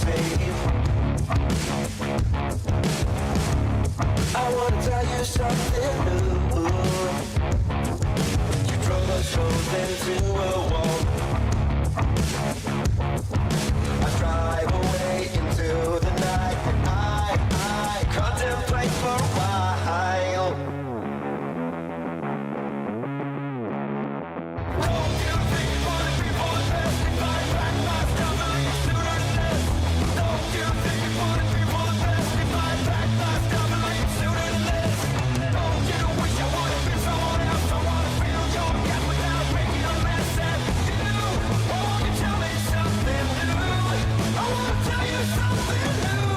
same. I wanna tell you something new. You drove us both into a wall. I drive away into the night, and I contemplate for a while. Don't you think you wanna be more the best? If I back my stuff, I leave sooner than this. Don't you think you wanna be more the best? If I back my stuff, I leave sooner than this. Don't you wish I would've been someone else? I wanna fill your gap without making a mess of you. Won't you tell me something new? I wanna tell you something new.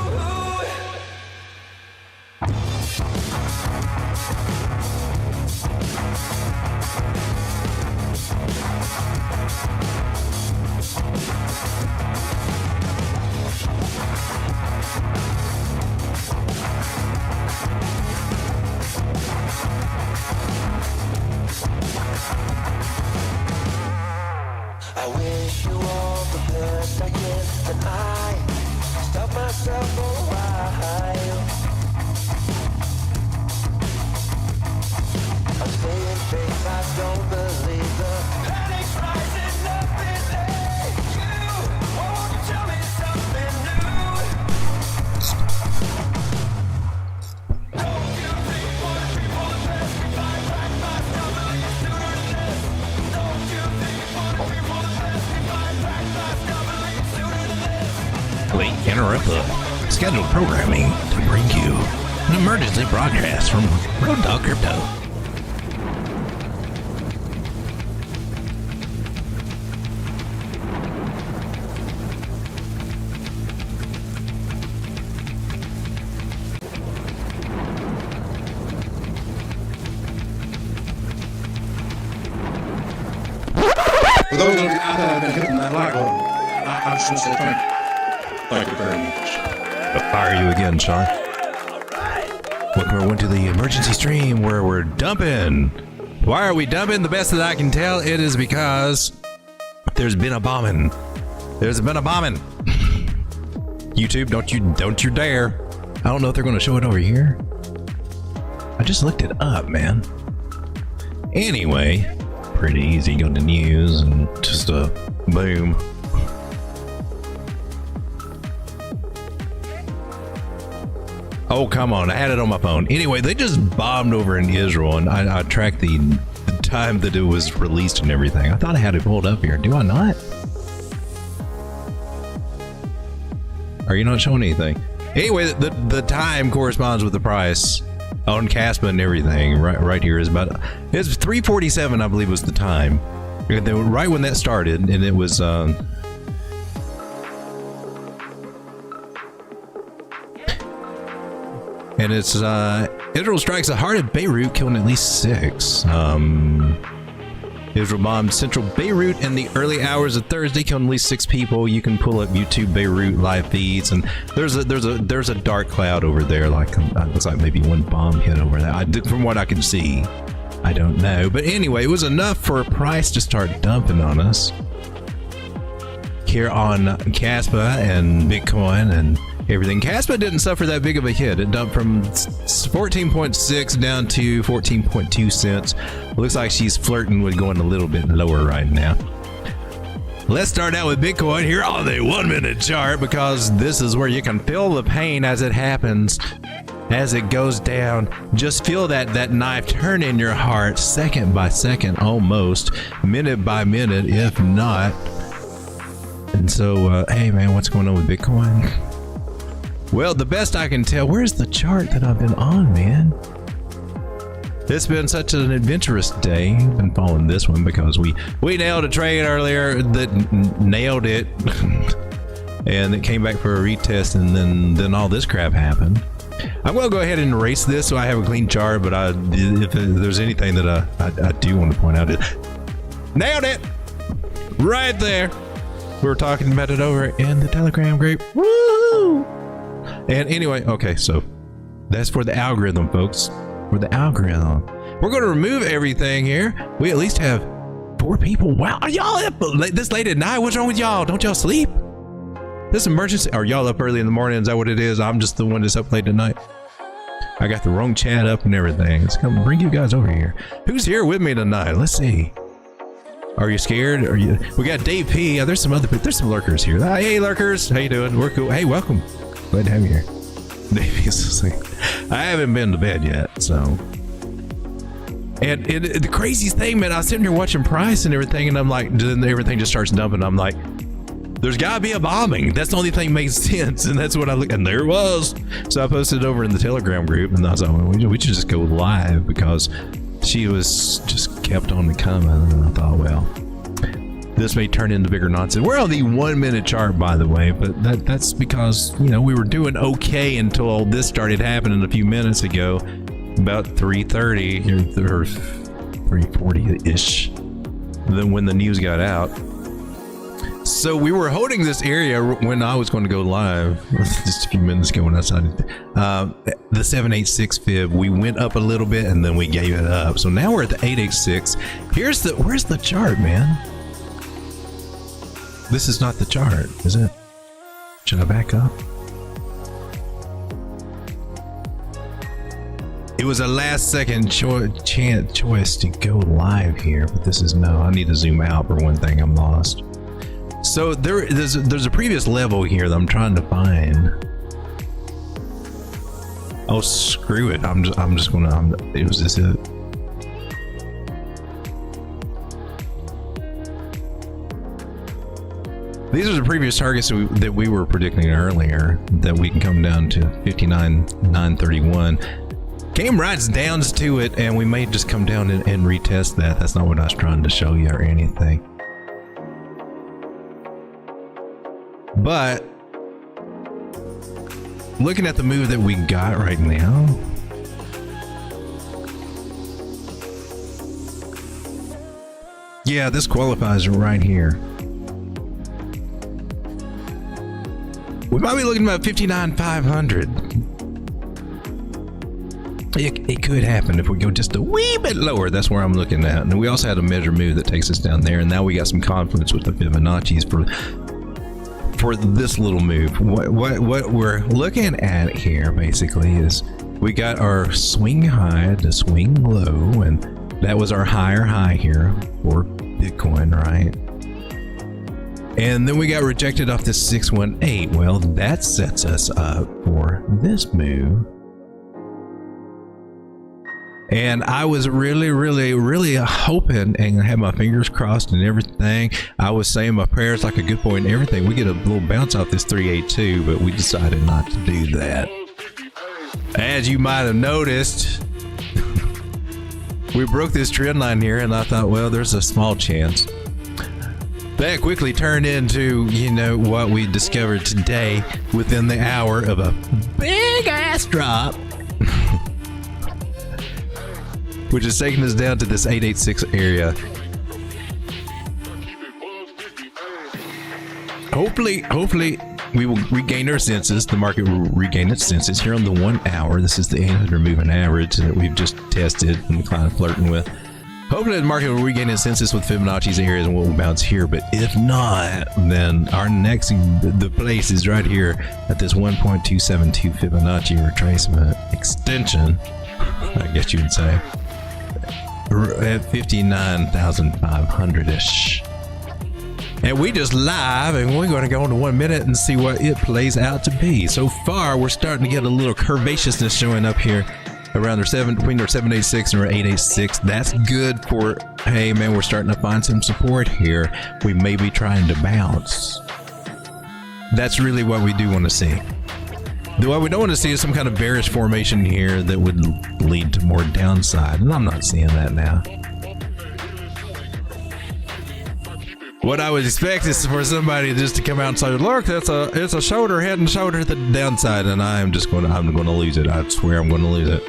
I wish you all the best I can, and I stop myself for a while. I'm saying things I don't believe. The panic's rising up in you. Won't you tell me something new? Don't you think you wanna be more the best? If I back my stuff, I leave sooner than this. Don't you think you wanna be more the best? If I back my stuff, I leave sooner than this. We interrupt the scheduled programming to bring you an emergency broadcast from Road Dog Crypto. For those of you out there that have been hitting that like button, I just want to say thank you. Thank you very much. Fire you again, Sean. Welcome everyone to the emergency stream where we're dumping. Why are we dumping? The best that I can tell, it is because there's been a bombing. There's been a bombing. YouTube, don't you dare. I don't know if they're going to show it over here. I just looked it up, man. Anyway, pretty easy. Go to news and just boom. Oh, come on. I had it on my phone. Anyway, they just bombed over in Israel, and I tracked the time that it was released and everything. I thought I had it pulled up here. Do I not? Are you not showing anything? Anyway, the time corresponds with the price on Caspa and everything. Right here is about... It's 3:47, I believe, was the time. Right when that started, and it was... And it's Israel strikes the heart of Beirut, killing at least 6. Israel bombed central Beirut in the early hours of Thursday, killing at least 6 people. You can pull up YouTube Beirut live feeds, and there's a dark cloud over there. Like looks like maybe one bomb hit over there. From what I can see, I don't know. But anyway, it was enough for a price to start dumping on us here on Caspa and Bitcoin and everything. Caspa didn't suffer that big of a hit. It dumped from 14.6 down to 14.2 cents. Looks like she's flirting with going a little bit lower right now. Let's start out with Bitcoin here on the 1 minute chart, because this is where you can feel the pain as it happens, as it goes down. Just feel that knife turn in your heart second by second, almost minute by minute, if not. And so, hey man, what's going on with Bitcoin? Well, the best I can tell, where's the chart that I've been on, man? It's been such an adventurous day. I've been following this one because we nailed a trade earlier that nailed it. And it came back for a retest, and then all this crap happened. I'm going to go ahead and erase this so I have a clean chart, but if there's anything that I do want to point out, nailed it! Right there! We were talking about it over in the Telegram group. Woo! And anyway, okay, so that's for the algorithm, folks. For the algorithm. We're going to remove everything here. We at least have 4 people. Wow, are y'all up this late at night? What's wrong with y'all? Don't y'all sleep? This emergency? Are y'all up early in the morning? Is that what it is? I'm just the one that's up late tonight. I got the wrong chat up and everything. Let's come bring you guys over here. Who's here with me tonight? Let's see. Are you scared? Are you? We got Dave P. There's some lurkers here. Hey, lurkers. How you doing? We're cool. Hey, welcome. Glad to have you here. Dave P's like, I haven't been to bed yet, so. And the craziest thing, man, I was sitting here watching price and everything, and I'm like, then everything just starts dumping. I'm like, there's gotta be a bombing. That's the only thing that makes sense. And that's what I look, and there it was. So I posted it over in the Telegram group, and I was like, well, we should just go live, because she was just kept on coming. And I thought, well, this may turn into bigger nonsense. We're on the 1 minute chart, by the way, but that's because, you know, we were doing okay until all this started happening a few minutes ago, about 3:30 or 3:40-ish. Then when the news got out. So we were holding this area when I was going to go live just a few minutes ago when I decided the 786 fib. We went up a little bit and then we gave it up. So now we're at the 886. Where's the chart, man? This is not the chart, is it? Should I back up? It was a last second choice to go live here, but this is no. I need to zoom out for one thing. I'm lost. So there's a previous level here that I'm trying to find. Oh, screw it. I'm just gonna. It was just it. These are the previous targets that we were predicting earlier, that we can come down to 59,931. Came right down to it, and we may just come down and retest that. That's not what I was trying to show you or anything. But looking at the move that we got right now, yeah, this qualifies right here. We might be looking about 59,500. It could happen if we go just a wee bit lower. That's where I'm looking at. And we also had a measure move that takes us down there. And now we got some confidence with the Fibonacci's for this little move. What we're looking at here basically is we got our swing high to swing low, and that was our higher high here for Bitcoin, right? And then we got rejected off this 618. Well, that sets us up for this move. And I was really hoping and had my fingers crossed and everything. I was saying my prayers like a good boy and everything. We get a little bounce off this 382, but we decided not to do that. As you might have noticed, we broke this trend line here, and I thought, well, there's a small chance. That quickly turned into, you know, what we discovered today within the hour of a big ass drop. Which is taking us down to this 886 area. Hopefully we will regain our senses. The market will regain its senses here on the 1 hour. This is the 800 moving average that we've just tested and kind of flirting with. Hopefully the market will regain its senses with Fibonacci's areas and we'll bounce here. But if not, then our next the place is right here at this 1.272 Fibonacci retracement extension, I guess you would say. At 59,500-ish. And we just live, and we're going to go into 1 minute and see what it plays out to be. So far, we're starting to get a little curvaceousness showing up here around between our 786 and our 886. That's good for, hey man, we're starting to find some support here. We may be trying to bounce. That's really what we do want to see. What we don't want to see is some kind of bearish formation here that would lead to more downside, and I'm not seeing that now. What I would expect is for somebody just to come out and say, "Look, it's a shoulder, head and shoulder to the downside," and I'm going to lose it. I swear I'm going to lose it.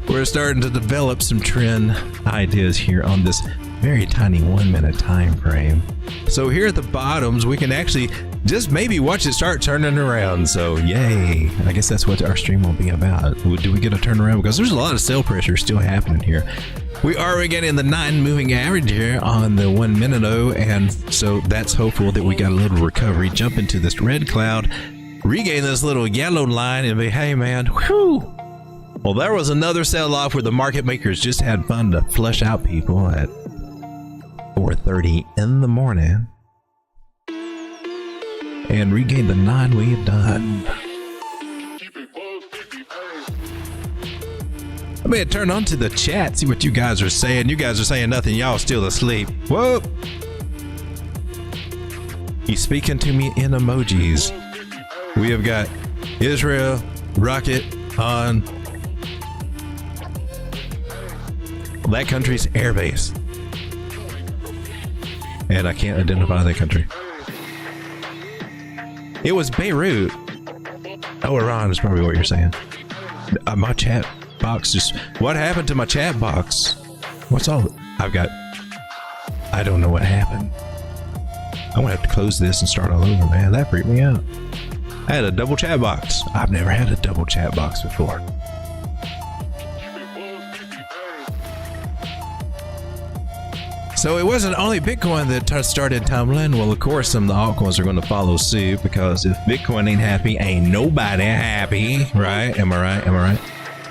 We're starting to develop some trend ideas here on this very tiny 1 minute time frame. So here at the bottoms, we can actually just maybe watch it start turning around. So yay. I guess that's what our stream will be about. Do we get a turnaround? Because there's a lot of sell pressure still happening here. We are getting the 9 moving average here on the 1 minute, and so that's hopeful that we got a little recovery. Jump into this red cloud, regain this little yellow line, and be, hey man, whew. Well, there was another sell-off where the market makers just had fun to flush out people at 4:30 in the morning and regain the 9 we have done. I may turn on to the chat, see what you guys are saying. You guys are saying nothing. Y'all still asleep. Whoa! He's speaking to me in emojis. We have got Israel rocket on that country's airbase. And I can't identify that country. It was Beirut. Oh, Iran is probably what you're saying. My chat box just... What happened to my chat box? What's all... I've got... I don't know what happened. I'm gonna have to close this and start all over, man. That freaked me out. I had a double chat box. I've never had a double chat box before. So it wasn't only Bitcoin that started tumbling. Well, of course, some of the altcoins are going to follow suit, because if Bitcoin ain't happy, ain't nobody happy, right? Am I right? Am I right?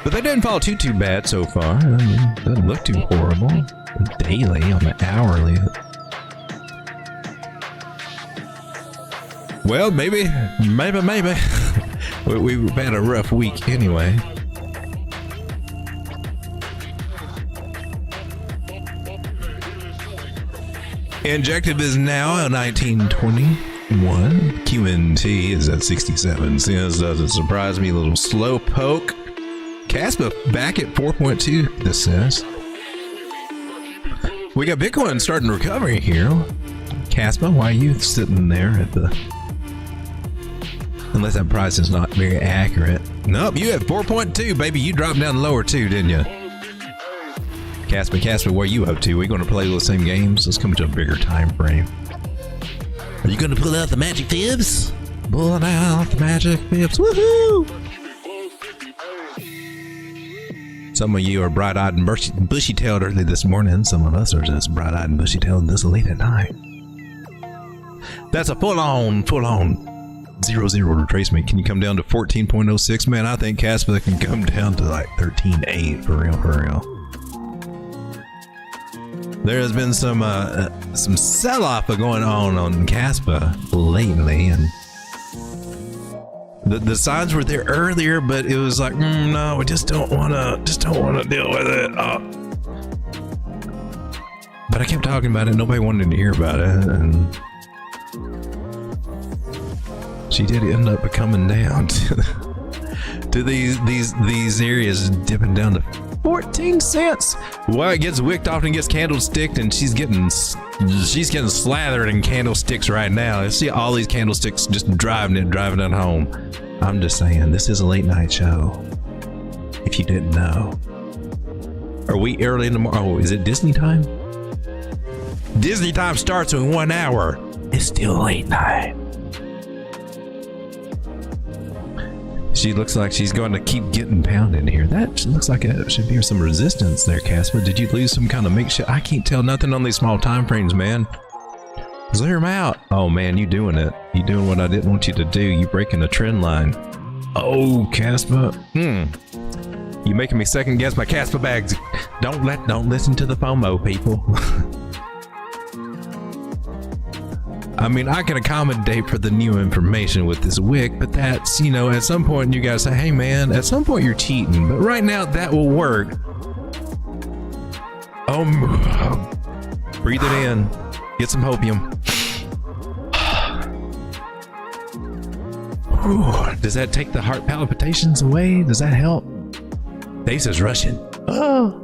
But they didn't fall too bad so far. I mean, doesn't look too horrible. Daily on the hourly. Well, maybe. We've had a rough week anyway. Injective is now at 1921. QNT is at 67 cents. Doesn't surprise me. A little slow poke. Caspa back at 4.2, this says. We got Bitcoin starting to recover here. Caspa, why are you sitting there at the... Unless that price is not very accurate. Nope, you have 4.2, baby. You dropped down lower too, didn't you? Caspa, what are you up to? We going to play those same games? Let's come to a bigger time frame. Are you going to pull out the magic fibs? Pulling out the magic fibs. Woohoo! Some of you are bright-eyed and bushy-tailed early this morning. Some of us are just bright-eyed and bushy-tailed this late at night. That's a full-on 0-0 retracement. Can you come down to 14.06? Man, I think Caspa can come down to like 13.8 for real. There has been some sell-off going on Caspa lately, and the signs were there earlier, but it was like, no, we just don't want to deal with it. But I kept talking about it. Nobody wanted to hear about it, and she did end up coming down to these areas, dipping down to 14 cents. Well, it gets wicked off and gets candlesticked, and she's getting slathered in candlesticks right now. I see all these candlesticks just driving it home. I'm just saying, this is a late night show. If you didn't know. Are we early in the morning? Oh, is it Disney time? Disney time starts in 1 hour. It's still late night. She looks like she's going to keep getting pounded here. That looks like it should be some resistance there, Casper. Did you lose some kind of makeshift? I can't tell nothing on these small time frames, man. Clear them out. Oh man, you doing it. You doing what I didn't want you to do. You breaking the trend line. Oh, Casper. You making me second guess my Casper bags. Don't listen to the FOMO, people. I mean, I can accommodate for the new information with this wick, but that's, you know, at some point you guys say, hey man, at some point you're cheating, but right now that will work. Breathe it in. Get some hopium. Does that take the heart palpitations away? Does that help? Face is rushing. Oh.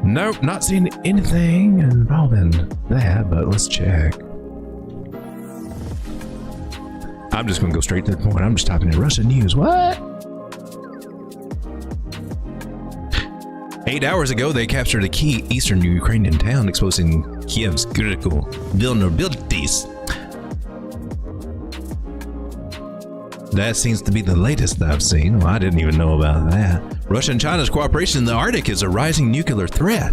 Nope, not seeing anything involving that, but let's check. I'm just gonna go straight to the point. I'm just typing in Russian news. What? 8 hours ago, they captured a key eastern Ukrainian town, exposing Kiev's critical vulnerabilities. That seems to be the latest I've seen. Well, I didn't even know about that. Russia and China's cooperation in the Arctic is a rising nuclear threat.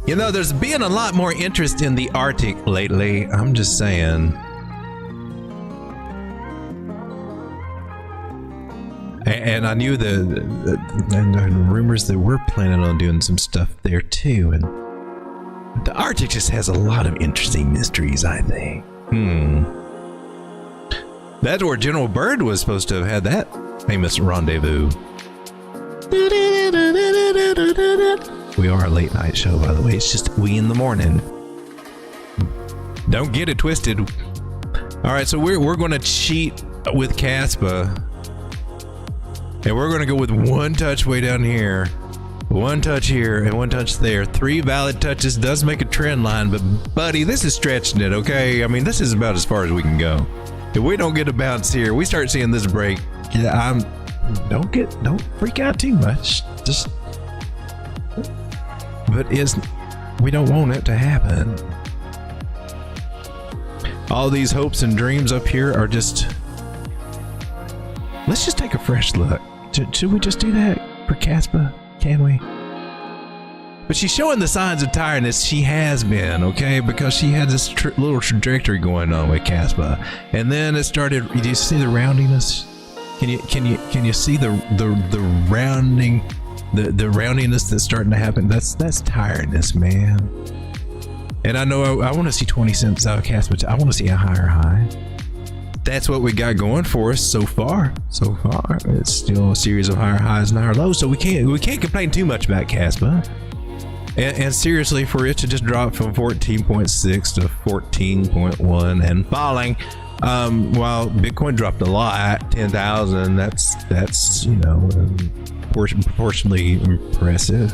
You know, there's been a lot more interest in the Arctic lately. I'm just saying. And I knew the rumors that we're planning on doing some stuff there too. And the Arctic just has a lot of interesting mysteries, I think. That's where General Byrd was supposed to have had that famous rendezvous. We are a late night show, by the way. It's just we in the morning. Don't get it twisted. All right, so we're going to cheat with Caspa. And we're going to go with one touch way down here, one touch here, and one touch there. 3 valid touches does make a trend line, but buddy, this is stretching it, okay? I mean, this is about as far as we can go. If we don't get a bounce here, we start seeing this break. Yeah, don't freak out too much. But we don't want it to happen. All these hopes and dreams up here are just. Let's just take a fresh look. Should we just do that for Caspa? Can we? But she's showing the signs of tiredness. She has been, okay, because she had this little trajectory going on with Caspa, and then it started. Do you see the roundiness? Can you see the rounding, the roundiness that's starting to happen? That's tiredness, man. And I know I want to see 20 cents out of Caspa. I want to see a higher high. That's what we got going for us so far. So far, it's still a series of higher highs and higher lows. So we can't complain too much about Caspa. And seriously, for it to just drop from 14.6 to 14.1 and falling, while Bitcoin dropped a lot, 10,000. That's proportionally impressive,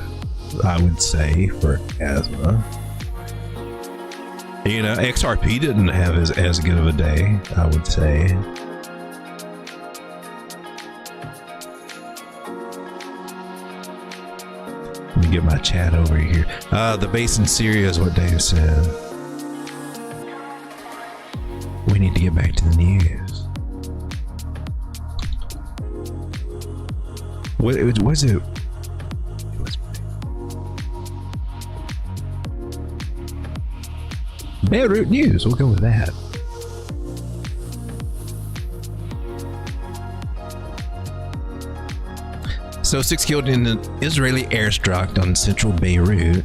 I would say, for Caspa. You know, XRP didn't have as good of a day, I would say. Let me get my chat over here. The base in Syria is what Dave said. We need to get back to the news. What was it? Beirut news. We'll go with that. So 6 killed in an Israeli airstrike on central Beirut.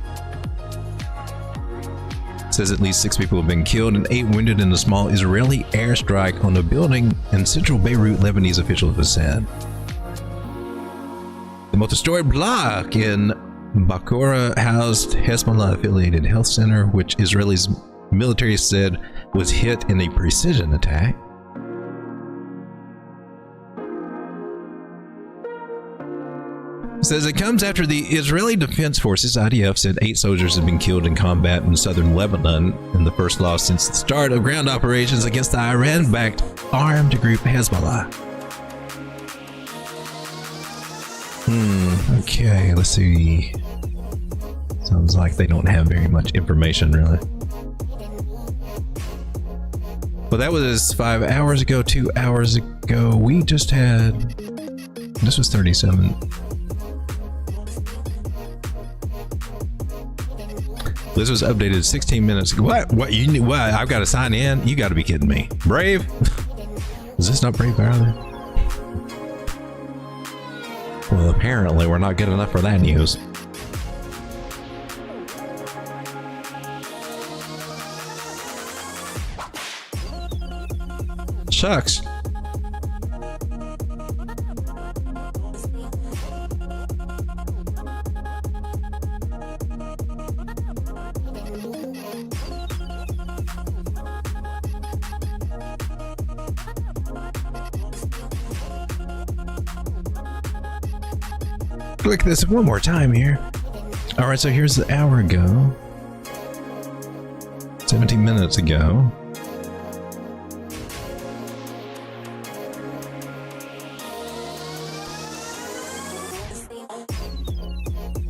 It says at least 6 people have been killed and 8 wounded in a small Israeli airstrike on a building in central Beirut, Lebanese officials have said. The multi-story block in Bakura housed Hezbollah-affiliated health center, which Israelis military said was hit in a precision attack. It says it comes after the Israeli Defense Forces, IDF, said 8 soldiers have been killed in combat in southern Lebanon in the first loss since the start of ground operations against the Iran-backed armed group Hezbollah. Okay, let's see. Sounds like they don't have very much information, really. Well, that was 5 hours ago, 2 hours ago. We just had. This was 37. This was updated 16 minutes ago. What? What? What? I've got to sign in? You got to be kidding me. Brave? Is this not Brave either? Well, apparently we're not good enough for that news. Shucks. Click this one more time here. All right, so here's the hour ago. 17 minutes ago.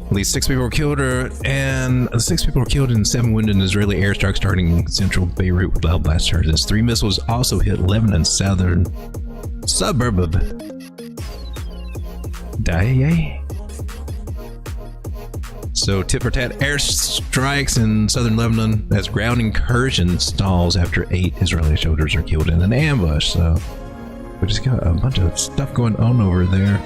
At least 6 people were killed, and 6 people were killed and 7 wounded in Israeli airstrike starting in central Beirut with loud blast charges. 3 missiles also hit Lebanon's southern suburb of Daya. So tit for tat airstrikes in southern Lebanon as ground incursion stalls after 8 Israeli soldiers are killed in an ambush. So we just got a bunch of stuff going on over there.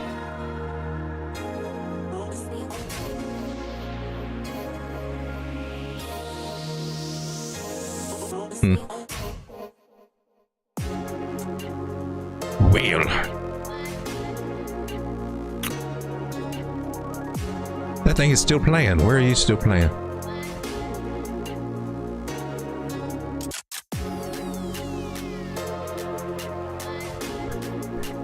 Well, that thing is still playing. Where are you still playing?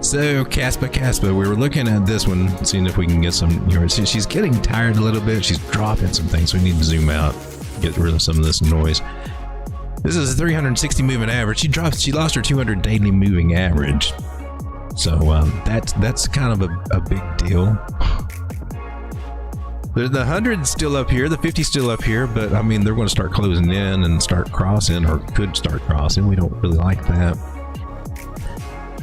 So Caspa, we were looking at this one, seeing if we can get some. She's getting tired a little bit. She's dropping some things, so we need to zoom out, get rid of some of this noise. This is a 360 moving average. She lost her 200 daily moving average. So that's kind of a big deal. The 100's still up here, the 50's still up here, but I mean they're going to start closing in and start crossing, or could start crossing. We don't really like that.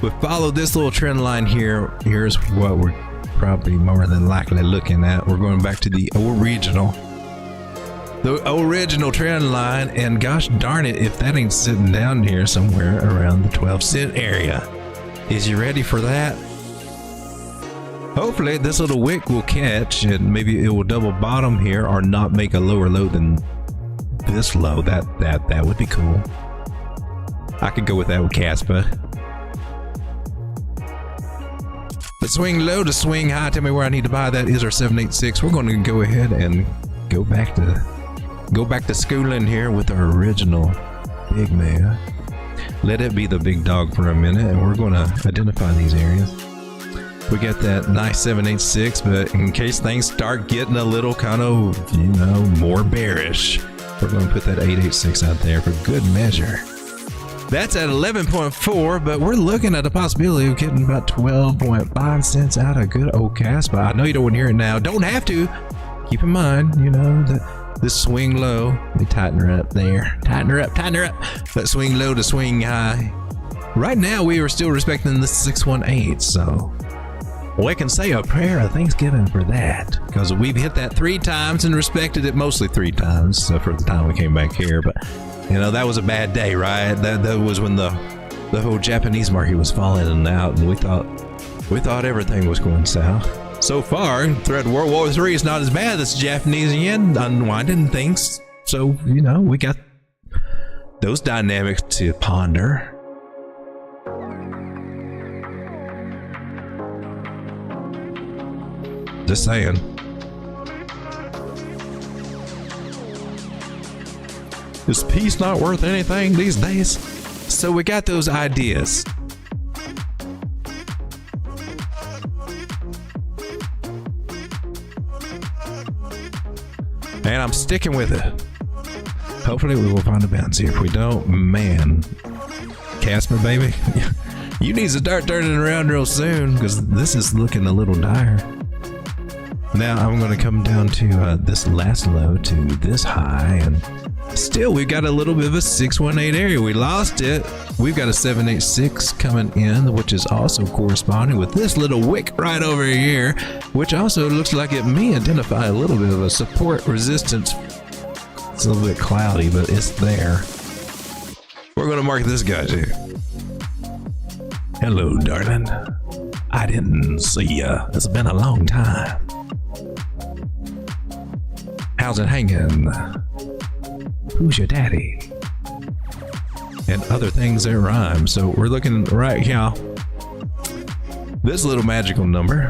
We follow this little trend line here. Here's what we're probably more than likely looking at. We're going back to the original trend line, and gosh darn it if that ain't sitting down here somewhere around the 12-cent area. Is you ready for that? Hopefully this little wick will catch, and maybe it will double bottom here or not make a lower low than this low. That would be cool. I could go with that with Caspa. The swing low to swing high. Tell me where I need to buy that. Is our 786. We're going to go ahead and go back to schooling here with our original big man. Let it be the big dog for a minute, and we're going to identify these areas. We got that nice 786, but in case things start getting a little kind of, more bearish, we're going to put that 886 out there for good measure. That's at 11.4, but we're looking at the possibility of getting about 12.5 cents out of good old Caspa. I know you don't want to hear it now. Don't have to. Keep in mind, that this swing low. Let me tighten her up there. Tighten her up. That swing low to swing high. Right now, we are still respecting the 618, so we can say a prayer of thanksgiving for that, because we've hit that 3 times and respected it mostly 3 times for the time we came back here. But that was a bad day, right? That was when the whole Japanese market was falling out, and we thought everything was going south. So far, threat of World War III is not as bad as the Japanese yen unwinding things. So we got those dynamics to ponder. Just saying. Is peace not worth anything these days? So we got those ideas. And I'm sticking with it. Hopefully we will find a bounce here. If we don't, man, Casper, baby, you need to start turning around real soon, because this is looking a little dire. Now I'm going to come down to this last low to this high, and still we've got a little bit of a 618 area. We lost it. We've got a 786 coming in, which is also corresponding with this little wick right over here, which also looks like it may identify a little bit of a support resistance. It's a little bit cloudy, but it's there. We're going to mark this guy too. Hello, darling. I didn't see ya. It's been a long time. How's it hanging? Who's your daddy? And other things that rhyme. So we're looking right here. This little magical number.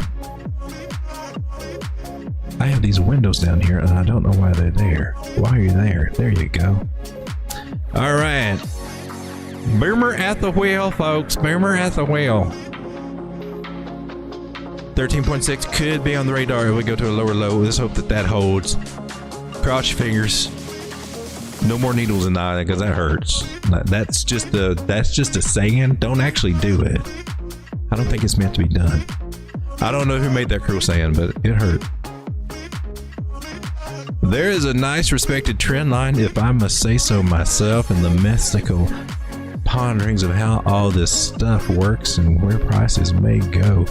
I have these windows down here, and I don't know why they're there. Why are you there? There you go. All right. Boomer at the wheel, folks. Boomer at the wheel. 13.6 could be on the radar if we go to a lower low. Let's hope that holds. Cross your fingers. No more needles in the eye, because that hurts. That's just a saying. Don't actually do it. I don't think it's meant to be done. I don't know who made that cruel saying, but it hurt. There is a nice respected trend line, if I must say so myself, in the mystical ponderings of how all this stuff works and where prices may go.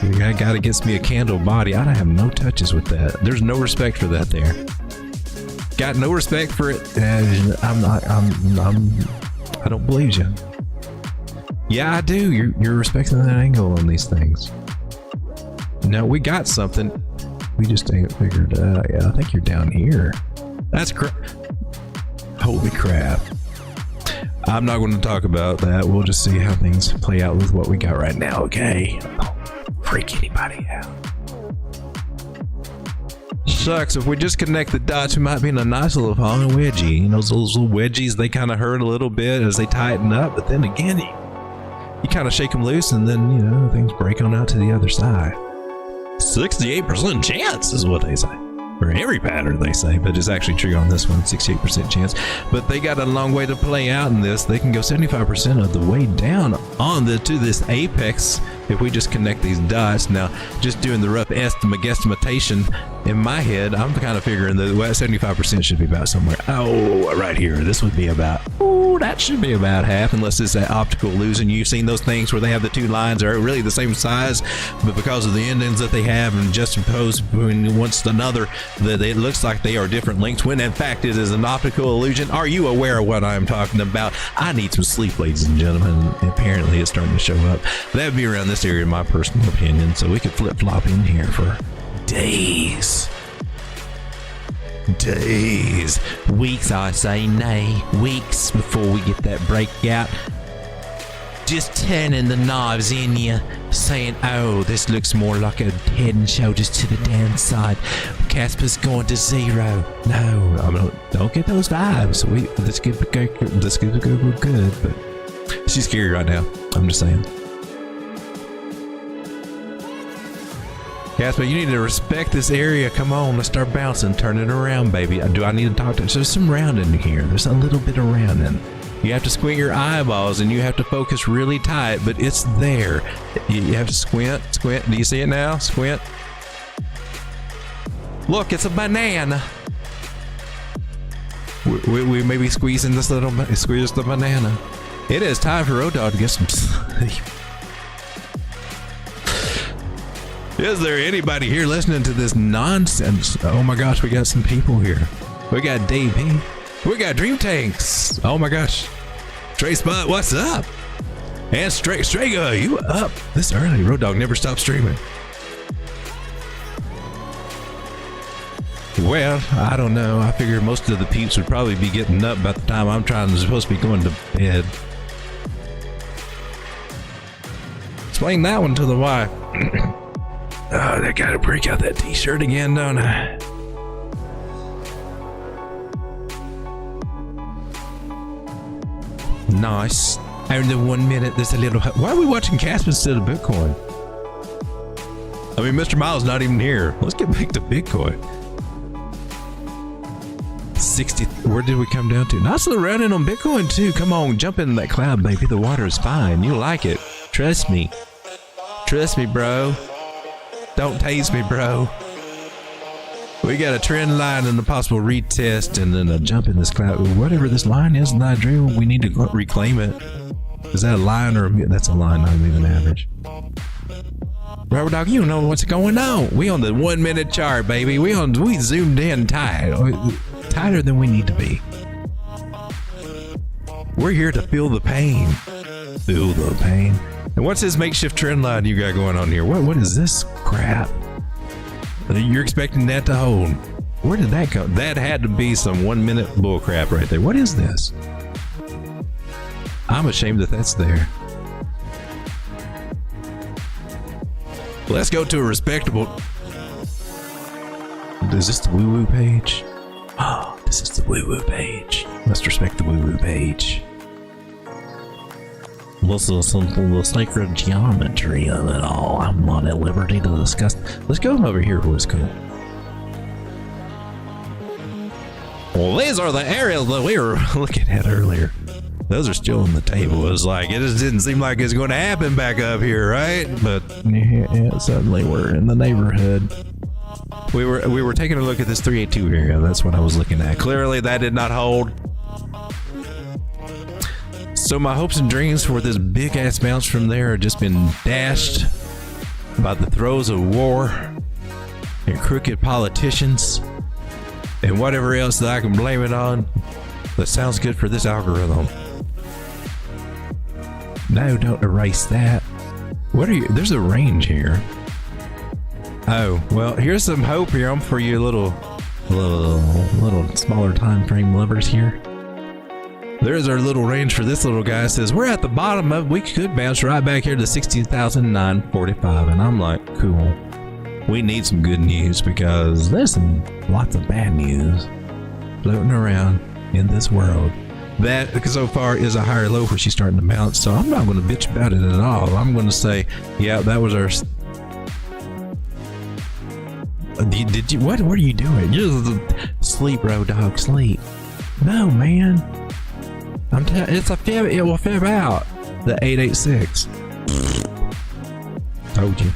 I gotta get me a candle body. I don't have no touches with that. There's no respect for that there. Got no respect for it. I don't believe you. Yeah, I do. You're respecting that angle on these things. No, we got something. We just ain't figured it out. Yeah, I think you're down here. That's holy crap. I'm not going to talk about that. We'll just see how things play out with what we got right now, okay? Don't freak anybody out. Sucks. If we just connect the dots, we might be in a nice little falling wedgie. You know, those little wedgies, they kind of hurt a little bit as they tighten up, but then again, you kind of shake them loose and then, you know, things break on out to the other side. 68% chance is what they say. For every pattern they say, but it's actually true on this one, 68% chance. But they got a long way to play out in this. They can go 75% of the way down to this apex if we just connect these dots. Now, just doing the rough guesstimation in my head, I'm kind of figuring that 75% should be about somewhere. Oh, right here. This would be about, that should be about half, unless it's that optical illusion. You've seen those things where they have the two lines are really the same size, but because of the endings that they have and just imposed between one to another, that it looks like they are different lengths, when in fact it is an optical illusion. Are you aware of what I'm talking about? I need some sleep, ladies and gentlemen. Apparently it's starting to show up. That would be around this area, in my personal opinion, so we could flip-flop in here for days. Weeks, I say, nay, weeks before we get that breakout. Just turning the knives in you, saying, oh, this looks more like a head and shoulders to the downside. Casper's going to zero. No, don't get those vibes. This could go good, but she's scary right now. I'm just saying. Casper, you need to respect this area. Come on, let's start bouncing. Turn it around, baby. Do I need to talk to you? There's some rounding here. There's a little bit of rounding. You have to squint your eyeballs and you have to focus really tight, but it's there. You have to squint. Do you see it now? Squint. Look, it's a banana. We may be squeezing this squeeze the banana. It is time for Road Dogg to get some sleep. Is there anybody here listening to this nonsense? Oh my gosh, we got some people here. We got Dave P. We got Dream Tanks. Oh my gosh. Trey Spot, what's up? And Strega, you up this early? Road Dogg never stops streaming. Well, I don't know. I figure most of the peeps would probably be getting up by the time I'm supposed to be going to bed. Explain that one to the wife. Oh, they gotta break out that t-shirt again, don't I? Nice. Only 1 minute, there's a little... Why are we watching Casper instead of Bitcoin? I mean, Mr. Miles not even here. Let's get back to Bitcoin. 60... Where did we come down to? Nice little rounding on Bitcoin, too. Come on, jump in that cloud, baby. The water is fine. You like it. Trust me. Trust me, bro. Don't tase me, bro. We got a trend line and a possible retest and then a jump in this cloud. Whatever this line is, Drew, we need to reclaim it. Is that a line or that's a line, not even average? Road Dogg, you know what's going on. We on the 1 minute chart, baby. We zoomed in tight. Tighter than we need to be. We're here to feel the pain. Feel the pain. And what's this makeshift trend line you got going on here? What is this crap? You're expecting that to hold. Where did that come? That had to be some 1 minute bull crap right there. What is this? I'm ashamed that that's there. Let's go to a respectable... Is this the woo-woo page? Oh, this is the woo-woo page. Let's respect the woo-woo page. This is the sacred geometry of it all. I'm not at liberty to discuss. Let's go over here where it's cool. Well, these are the areas that we were looking at earlier. Those are still on the table. It was like, it just didn't seem like it's going to happen back up here, right? But yeah, suddenly we're in the neighborhood. We were taking a look at this 382 area. That's what I was looking at. Clearly that did not hold. So my hopes and dreams for this big ass bounce from there have just been dashed by the throes of war and crooked politicians and whatever else that I can blame it on that sounds good for this algorithm. No, don't erase that. What are you? There's a range here. Oh, well, here's some hope here for you little smaller time frame lovers here. There's our little range for this little guy. It says we're at the bottom of, we could bounce right back here to 16,945, and I'm like, cool. We need some good news because there's lots of bad news floating around in this world. That so far is a higher low where she's starting to bounce, so I'm not going to bitch about it at all. I'm going to say, yeah, that was our. Did you? What are you doing? You're sleep, road dog, sleep. No, man. It's a fib. It will fib out. The 886. Told you.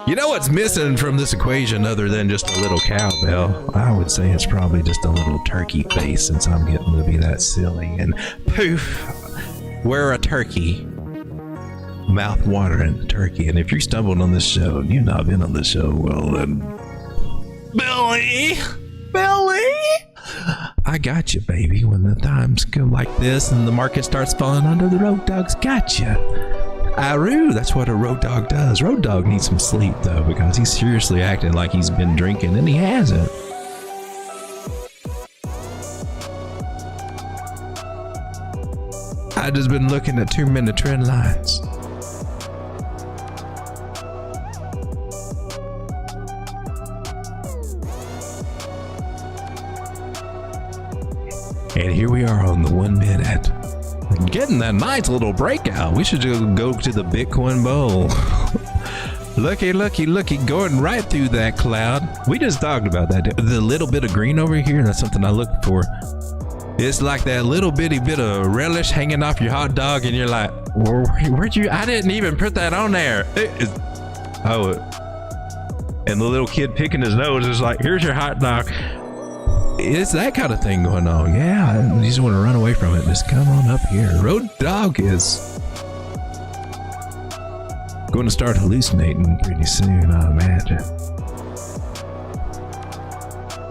You know what's missing from this equation other than just a little cowbell? I would say it's probably just a little turkey face, since I'm getting to be that silly. And poof, we're a turkey. Mouth watering turkey. And if you stumbled on this show and you've not been on this show, well then, Billy, I got you, baby. When the times come like this and the market starts falling under, the road dog's got you. Aru, that's what a road dog does. Road dog needs some sleep though, because he's seriously acting like he's been drinking and he hasn't. I just been looking at 2-minute trend lines. And here we are on the 1 minute. Getting that nice little breakout. We should just go to the Bitcoin bowl. looky, going right through that cloud. We just talked about that. The little bit of green over here, that's something I look for. It's like that little bitty bit of relish hanging off your hot dog, and you're like, where'd you? I didn't even put that on there. And the little kid picking his nose is like, here's your hot dog. It's that kind of thing going on. Yeah, you just want to run away from it. Just come on up here. Road dog is going to start hallucinating pretty soon, I imagine.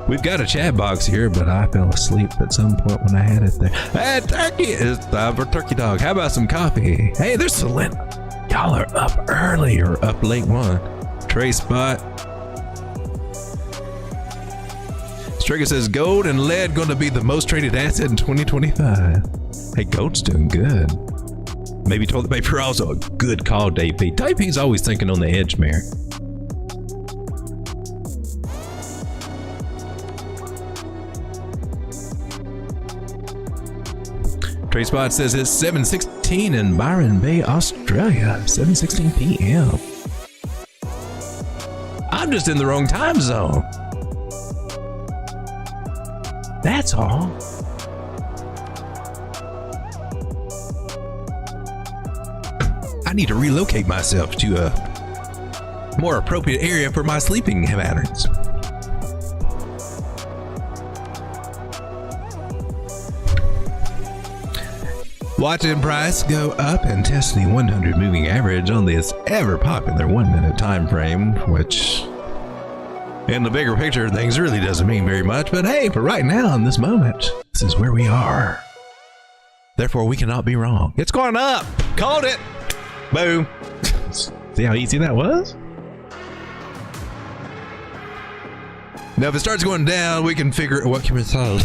We've got a chat box here, but I fell asleep at some point when I had it there. Hey, turkey! It's time for turkey dog. How about some coffee? Hey, there's Selena. Y'all are up early or up late one. Trey Spot. Striga says gold and lead going to be the most traded asset in 2025. Hey, gold's doing good. Maybe toilet paper also a good call, Dave P. Dave P's always thinking on the edge, Mayor. Trey Spot says it's 7:16 in Byron Bay, Australia. 7:16 p.m. I'm just in the wrong time zone. That's all. I need to relocate myself to a more appropriate area for my sleeping patterns. Watching price go up and test the 100 moving average on this ever popular 1 minute time frame, which in the bigger picture of things really doesn't mean very much, but hey, for right now in this moment, this is where we are. Therefore, we cannot be wrong. It's going up. Called it. Boom. See how easy that was? Now, if it starts going down, we can figure what can be told.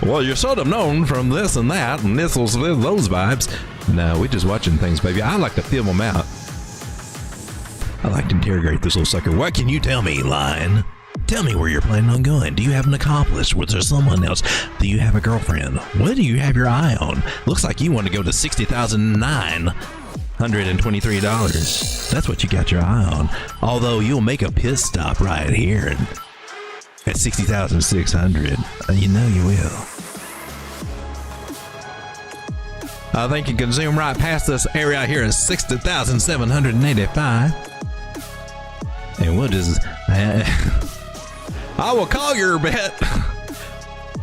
Well, you're sort of known from this and that, and those vibes. No, we're just watching things, baby. I like to feel them out. I like to interrogate this little sucker. What can you tell me, line? Tell me where you're planning on going. Do you have an accomplice? Was there someone else? Do you have a girlfriend? What do you have your eye on? Looks like you want to go to $60,923. That's what you got your eye on. Although you'll make a pit stop right here at 60,600. You know you will. I think you can zoom right past this area here at 60,785. And we'll just... I will call your bet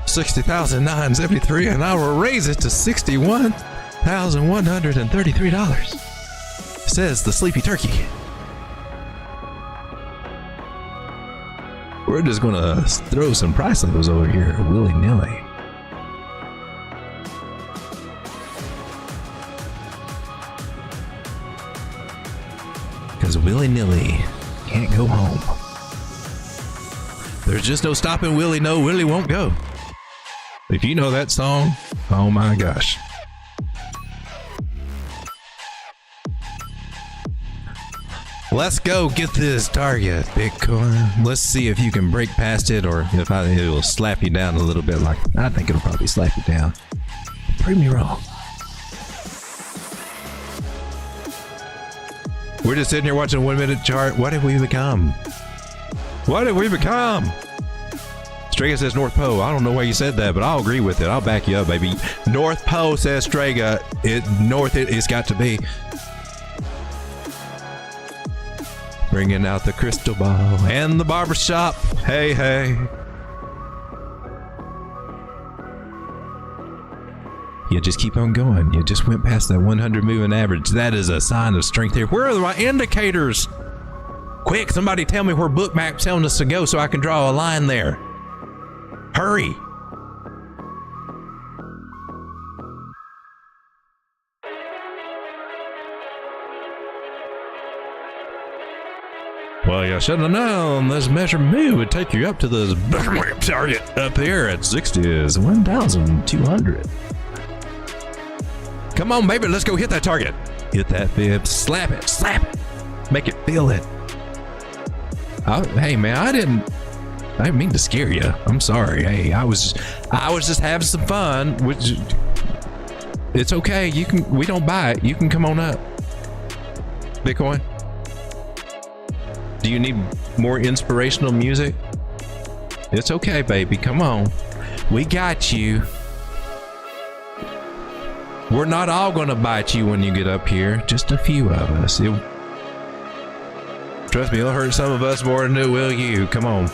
$60,973, and I will raise it to $61,133. Says the sleepy turkey. We're just gonna throw some price levels over here willy-nilly. Because willy-nilly can't go home. There's just no stopping Willie. No, Willie won't go. If you know that song, oh my gosh. Let's go get this target, Bitcoin. Let's see if you can break past it, or if it will slap you down a little bit. Like, I think it'll probably slap you down. Prove me wrong. We're just sitting here watching a 1 minute chart. What have we become? What have we become? Strega says North Pole. I don't know why you said that, but I'll agree with it. I'll back you up, baby. North Pole says Strega. It's got to be. Bringing out the crystal ball and the barbershop. Hey, hey. You just keep on going. You just went past that 100 moving average. That is a sign of strength here. Where are my indicators? Quick, somebody tell me where Bookmap's telling us to go so I can draw a line there. Hurry. Well, you should have known this measure move would take you up to this target up here at 60 is 1,200. Come on, baby, let's go hit that target. Hit that fib, slap it, make it feel it. Hey man, I didn't mean to scare you. I'm sorry. Hey, I was just having some fun. Which, it's okay. We don't buy it. You can come on up. Bitcoin. Do you need more inspirational music? It's okay, baby. Come on. We got you. We're not all gonna bite you when you get up here. Just a few of us. Trust me, it'll hurt some of us more than it will you. Come on.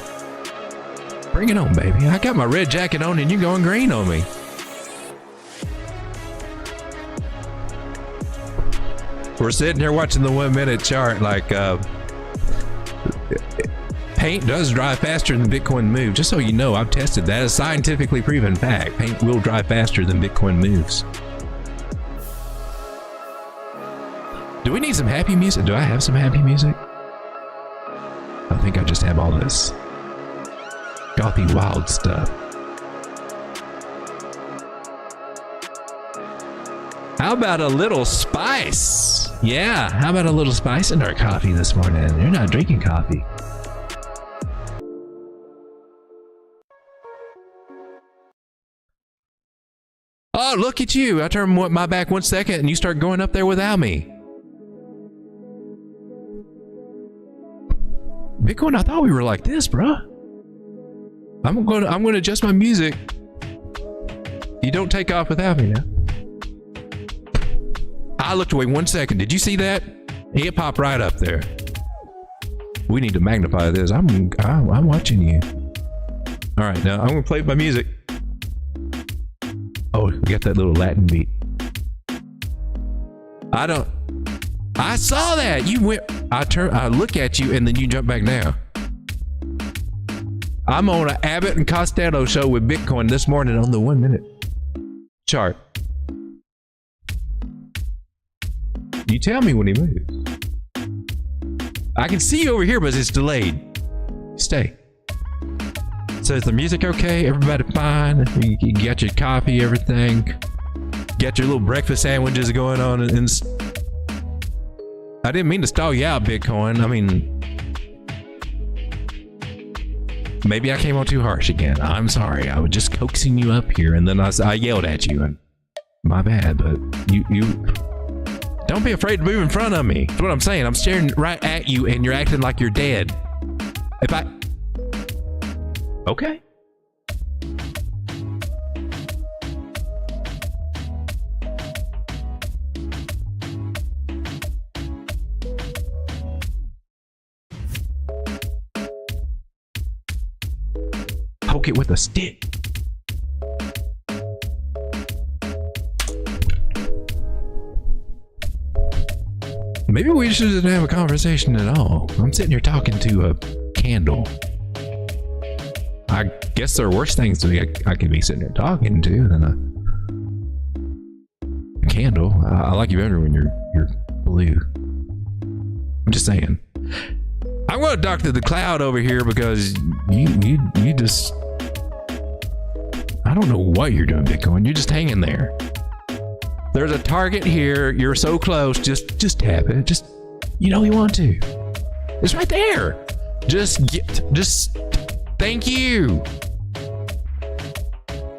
Bring it on, baby. I got my red jacket on and you're going green on me. We're sitting here watching the 1 minute chart like paint does dry faster than Bitcoin moves. Just so you know, I've tested that. It's a scientifically proven fact. Paint will dry faster than Bitcoin moves. Do we need some happy music? Do I have some happy music? I think I just have all this gothy wild stuff. How about a little spice? Yeah, how about a little spice in our coffee this morning? You're not drinking coffee. Oh, look at you. I turn my back 1 second and you start going up there without me. Bitcoin, I thought we were like this, bruh. I'm gonna adjust my music. You don't take off without me now. I looked away 1 second. Did you see that? It popped right up there. We need to magnify this. I'm watching you. All right, now I'm gonna play my music. Oh, we got that little Latin beat. I saw that. You went. I look at you and then you jump back down. I'm on an Abbott and Costello show with Bitcoin this morning on the 1 minute chart. You tell me when he moves. I can see you over here, but it's delayed. Stay. So is the music okay? Everybody fine? You got your coffee, everything. Got your little breakfast sandwiches going on. And I didn't mean to stall you out, Bitcoin. I mean, maybe I came on too harsh again. I'm sorry. I was just coaxing you up here, and then I yelled at you, and my bad. But you don't be afraid to move in front of me. That's what I'm saying. I'm staring right at you, and you're acting like you're dead. Okay. Poke it with a stick. Maybe we shouldn't have a conversation at all. I'm sitting here talking to a candle. I guess there are worse things I could be sitting here talking to than a candle. I like you better when you're blue. I'm just saying. I'm going to talk to the cloud over here because you just... I don't know what you're doing, Bitcoin. You're just hanging there. There's a target here. You're so close. Just tap it. Just, you want to. It's right there. Just thank you.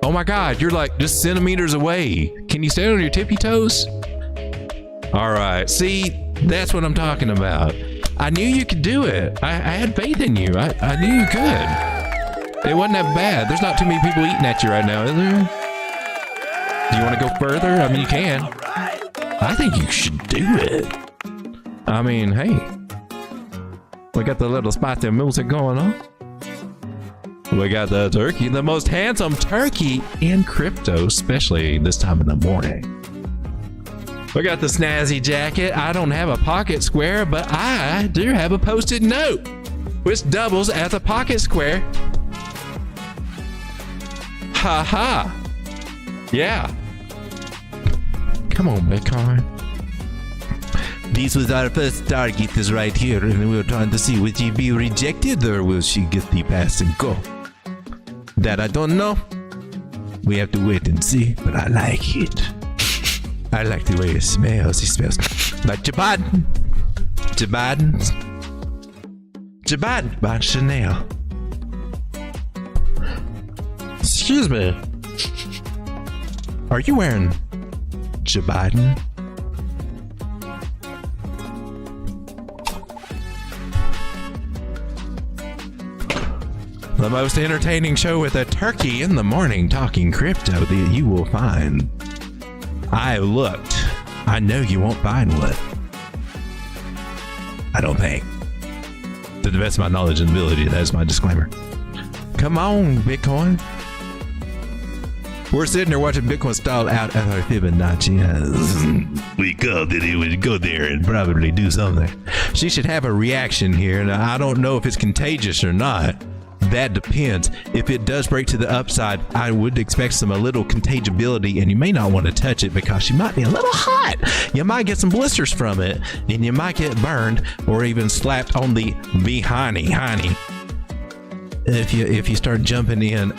Oh my God, you're like just centimeters away. Can you stand on your tippy toes? All right, see, that's what I'm talking about. I knew you could do it. I had faith in you. I knew you could. It wasn't that bad. There's not too many people eating at you right now, is there? Do you want to go further? I mean, you can. I think you should do it. I mean, hey, we got the little spicy music going on. We got the turkey, the most handsome turkey in crypto, especially this time in the morning. We got the snazzy jacket. I don't have a pocket square, but I do have a post-it note, which doubles as a pocket square. Ha ha. Yeah. Come on, Bitcoin. This was our first target is right here, and we were trying to see will she be rejected or will she get the pass and go? That I don't know. We have to wait and see, but I like it. I like the way it smells. It smells like Jabad by Chanel. Excuse me. Are you wearing Jabiden? The most entertaining show with a turkey in the morning talking crypto that you will find. I looked. I know you won't find one. I don't think. To the best of my knowledge and ability, that's my disclaimer. Come on, Bitcoin. We're sitting there watching Bitcoin stall out at our Fibonacci. We called that it would go there and probably do something. She should have a reaction here. Now, I don't know if it's contagious or not. That depends. If it does break to the upside, I would expect a little contagibility, and you may not want to touch it because she might be a little hot. You might get some blisters from it, and you might get burned or even slapped on the behind. If you start jumping in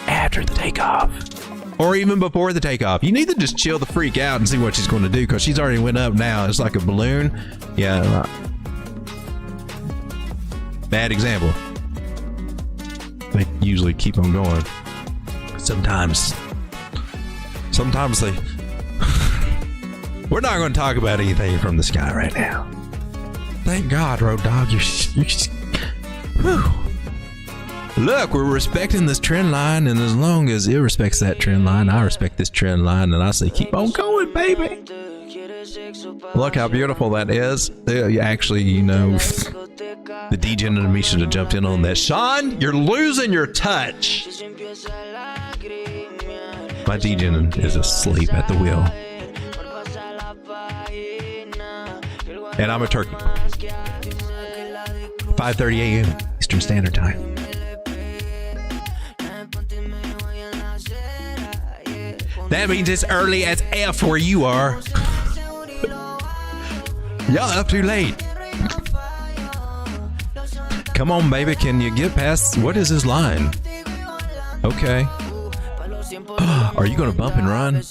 after the takeoff. Or even before the takeoff. You need to just chill the freak out and see what she's going to do, because she's already went up now. It's like a balloon. Yeah. Bad example. They usually keep on going. Sometimes they... We're not going to talk about anything from the sky right now. Thank God, Road Dog. Whew. Look, we're respecting this trend line, and as long as it respects that trend line, I respect this trend line, and I say keep on going, baby. Look how beautiful that is. Actually, the degen in me should have jumped in on that. Sean, you're losing your touch. My degen is asleep at the wheel. And I'm a turkey. 5:30 a.m. Eastern Standard Time. That means it's early as F where you are. Y'all up too late. Come on, baby. Can you get past... What is this line? Okay. Are you going to bump and run?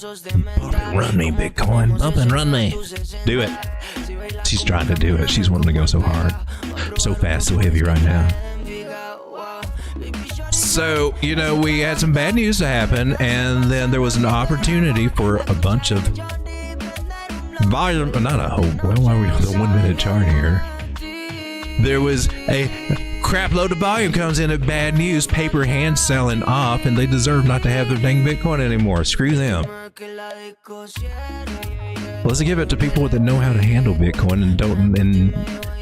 Bump and run me, Bitcoin. Bump and run me. Do it. She's trying to do it. She's wanting to go so hard. So fast, so heavy right now. So, we had some bad news to happen, and then there was an opportunity for a bunch of volume. Not a whole... Well, why are we on the 1 minute chart here? There was a crap load of volume comes in at bad news, paper hand selling off, and they deserve not to have their dang Bitcoin anymore. Screw them. Let's give it to people that know how to handle Bitcoin and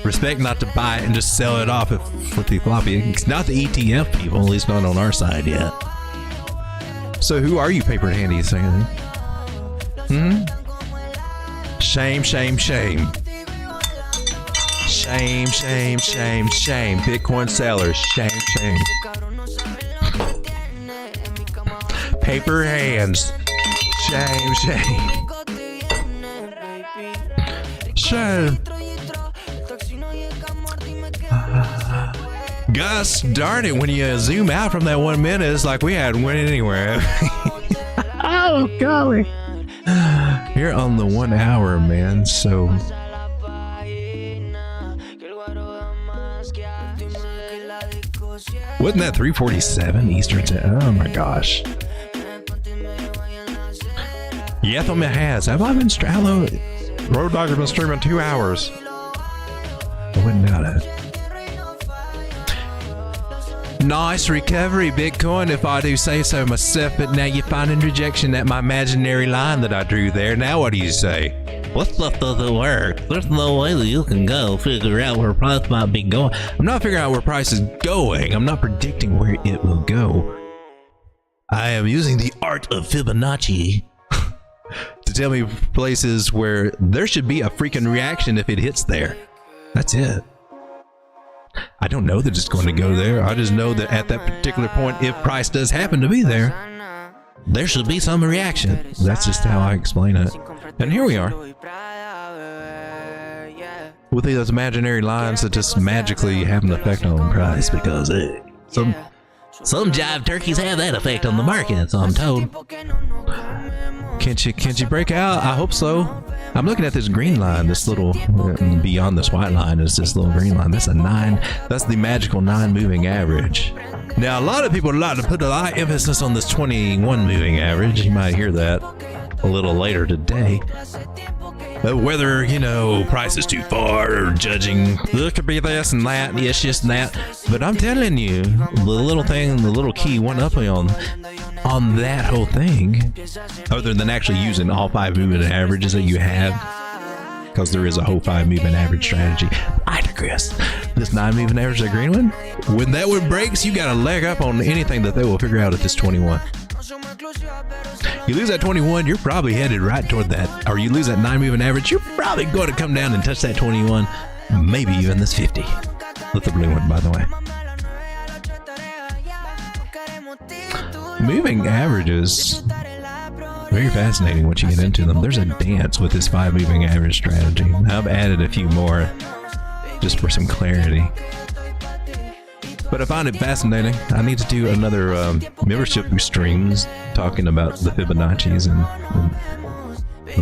respect not to buy it and just sell it off with the floppy. It's not the ETF people, at least not on our side yet. So who are you, paper handy saying? Shame, shame, shame. Shame, shame, shame, shame. Bitcoin sellers, shame, shame. Paper hands. Shame, shame. Shame. Gus, darn it, when you zoom out from that 1 minute, it's like we hadn't went anywhere. Oh, golly. You're on the 1 hour, man, so... Wasn't that 3:47 Eastern Time? Oh my gosh. Yep, it has. Have I been Road Dog's been streaming 2 hours. I wouldn't doubt it. Nice recovery, Bitcoin, if I do say so myself, but now you find interjection at my imaginary line that I drew there. Now what do you say? What stuff doesn't work? There's no way that you can go figure out where price might be going. I'm not figuring out where price is going. I'm not predicting where it will go. I am using the art of Fibonacci to tell me places where there should be a freaking reaction if it hits there. That's it. I don't know that it's going to go there. I just know that at that particular point, if price does happen to be there, there should be some reaction. That's just how I explain it. And here we are. With those imaginary lines that just magically have an effect on price because some jive turkeys have that effect on the market, so I'm told. Can't you break out? I hope so. I'm looking at this green line, this little, beyond this white line is this little green line. That's a 9, that's the magical 9 moving average. Now, a lot of people like to put a lot of emphasis on this 21 moving average. You might hear that a little later today. Whether, you know, price is too far or judging, there could be this and that, yes, just that. But I'm telling you, the little thing, the little key one up on that whole thing, other than actually using all 5 moving averages that you have, because there is a whole 5 moving average strategy. I digress. This 9 moving average, the green one, when that one breaks, you got a leg up on anything that they will figure out at this 21. You lose that 21, you're probably headed right toward that, or you lose that 9 moving average, you're probably going to come down and touch that 21, maybe even this 50. With the blue one, by the way. Moving averages, very fascinating once you get into them. There's a dance with this 5 moving average strategy. I've added a few more just for some clarity. But I find it fascinating. I need to do another membership streams talking about the Fibonacci's and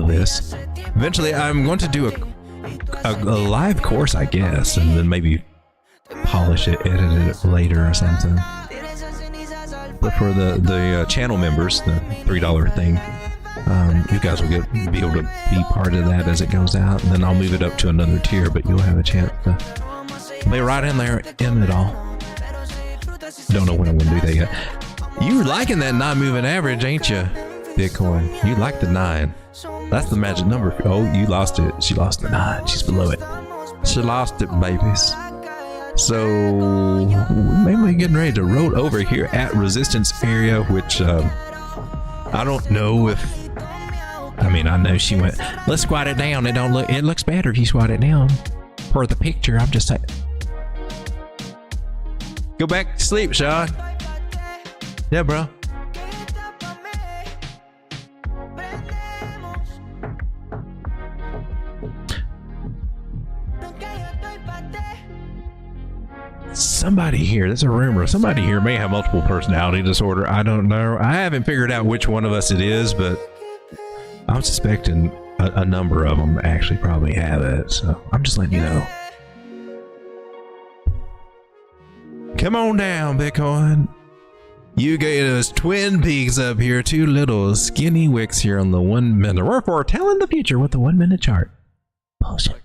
this. Eventually, I'm going to do a live course, I guess, and then maybe polish it, edit it later or something. But for the channel members, the $3 thing, you guys will be able to be part of that as it goes out, and then I'll move it up to another tier, but you'll have a chance to be right in there in it all. Don't know when I'm going to do that yet. You liking that 9 moving average, ain't you, Bitcoin? You like the 9. That's the magic number. Oh, you lost it. She lost the 9. She's below it. She lost it, babies. So maybe we're getting ready to roll over here at resistance area, which I don't know if, I mean, I know she went, let's squat it down. It looks better if you squat it down for the picture. I'm just saying. Go back to sleep, Sean. Yeah, bro. Somebody here, there's a rumor, somebody here may have multiple personality disorder. I don't know. I haven't figured out which one of us it is, but I'm suspecting a number of them actually probably have it. So I'm just letting you know. Come on down, Bitcoin. You get us Twin Peaks up here, 2 little skinny wicks here on the 1 minute. We're foretelling the future with the 1 minute chart. Bullshit.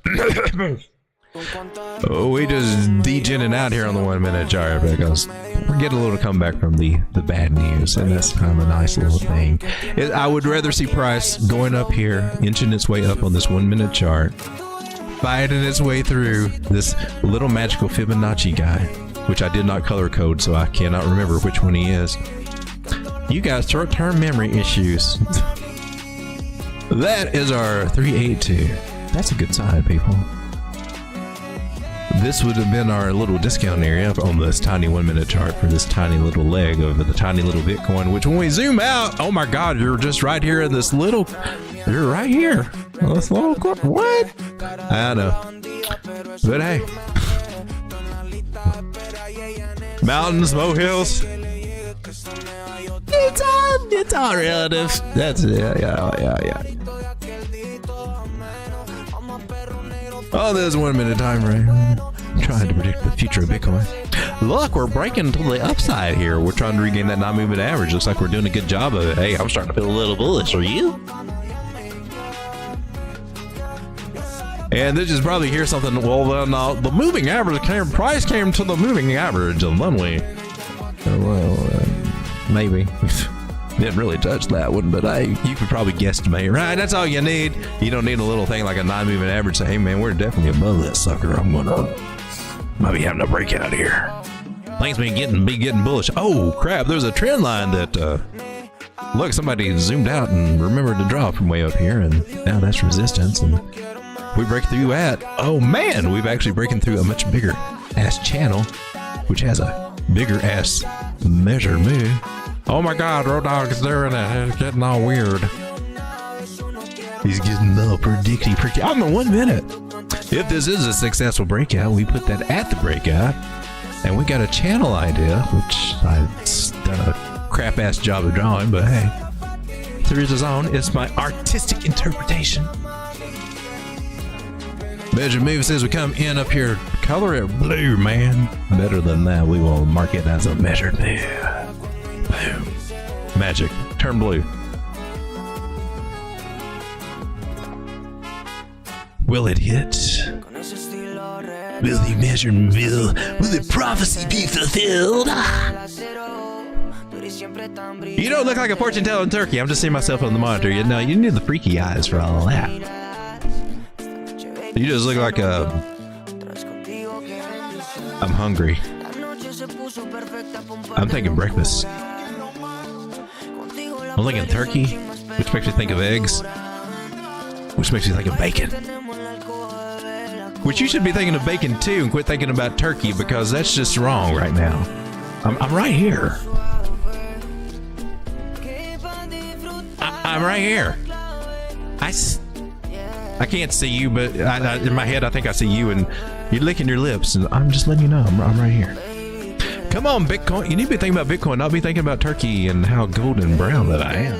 Oh, we just degening out here on the 1 minute chart because we're getting a little comeback from the bad news, and that's kind of a nice little thing. I would rather see price going up here, inching its way up on this 1 minute chart, fighting its way through this little magical Fibonacci guy, which I did not color code, so I cannot remember which one he is. You guys, short-term memory issues. That is our 382. That's a good sign, people. this would have been our little discount area on this tiny 1 minute chart for this tiny little leg of the tiny little Bitcoin, which when we zoom out, oh my God, you're just right here in this little, you're right here. This little, what? I know. But hey. Mountains, molehills. It's all relative. That's it. Yeah. Oh, there's 1 minute time frame. Trying to predict the future of Bitcoin. Look, we're breaking to the upside here. We're trying to regain that non-movement average. Looks like we're doing a good job of it. Hey, I'm starting to feel a little bullish. Are you? And did you probably hear something? Well, then the moving average price came to the moving average, and then we, maybe. Didn't really touch that one, but hey, you could probably guesstimate, right? That's all you need. You don't need a little thing like a non-moving average. Say, hey man, we're definitely above that sucker. Might be having a breakout here. Things be getting bullish. Oh crap! There's a trend line that look, somebody zoomed out and remembered to draw from way up here, and now that's resistance, and we break through at. Oh man, we've actually breaking through a much bigger ass channel, which has a bigger ass measure move. Oh my God, Road Dogg is doing it. It's getting all weird. He's getting all predicty. I'm in 1 minute. If this is a successful breakout, we put that at the breakout, and we got a channel idea, which I've done a crap ass job of drawing, but hey, there is his own. It's my artistic interpretation. Measure move says we come in up here. Color it blue, man. Better than that, we will mark it as a measured move. Boom. Magic. Turn blue. Will it hit? Will the measurement will the prophecy be fulfilled? You don't look like a fortune telling turkey. I'm just seeing myself on the monitor. You know, you need the freaky eyes for all that. You just look like a... I'm hungry. I'm thinking breakfast. I'm thinking turkey, which makes me think of eggs, which makes me think of bacon. Which you should be thinking of bacon too, and quit thinking about turkey, because that's just wrong right now. I'm right here. I'm right here. I can't see you, but in my head I think I see you, and you're licking your lips, and I'm just letting you know I'm right here. Come on, Bitcoin. You need to be thinking about Bitcoin, not be thinking about turkey and how golden brown that I am.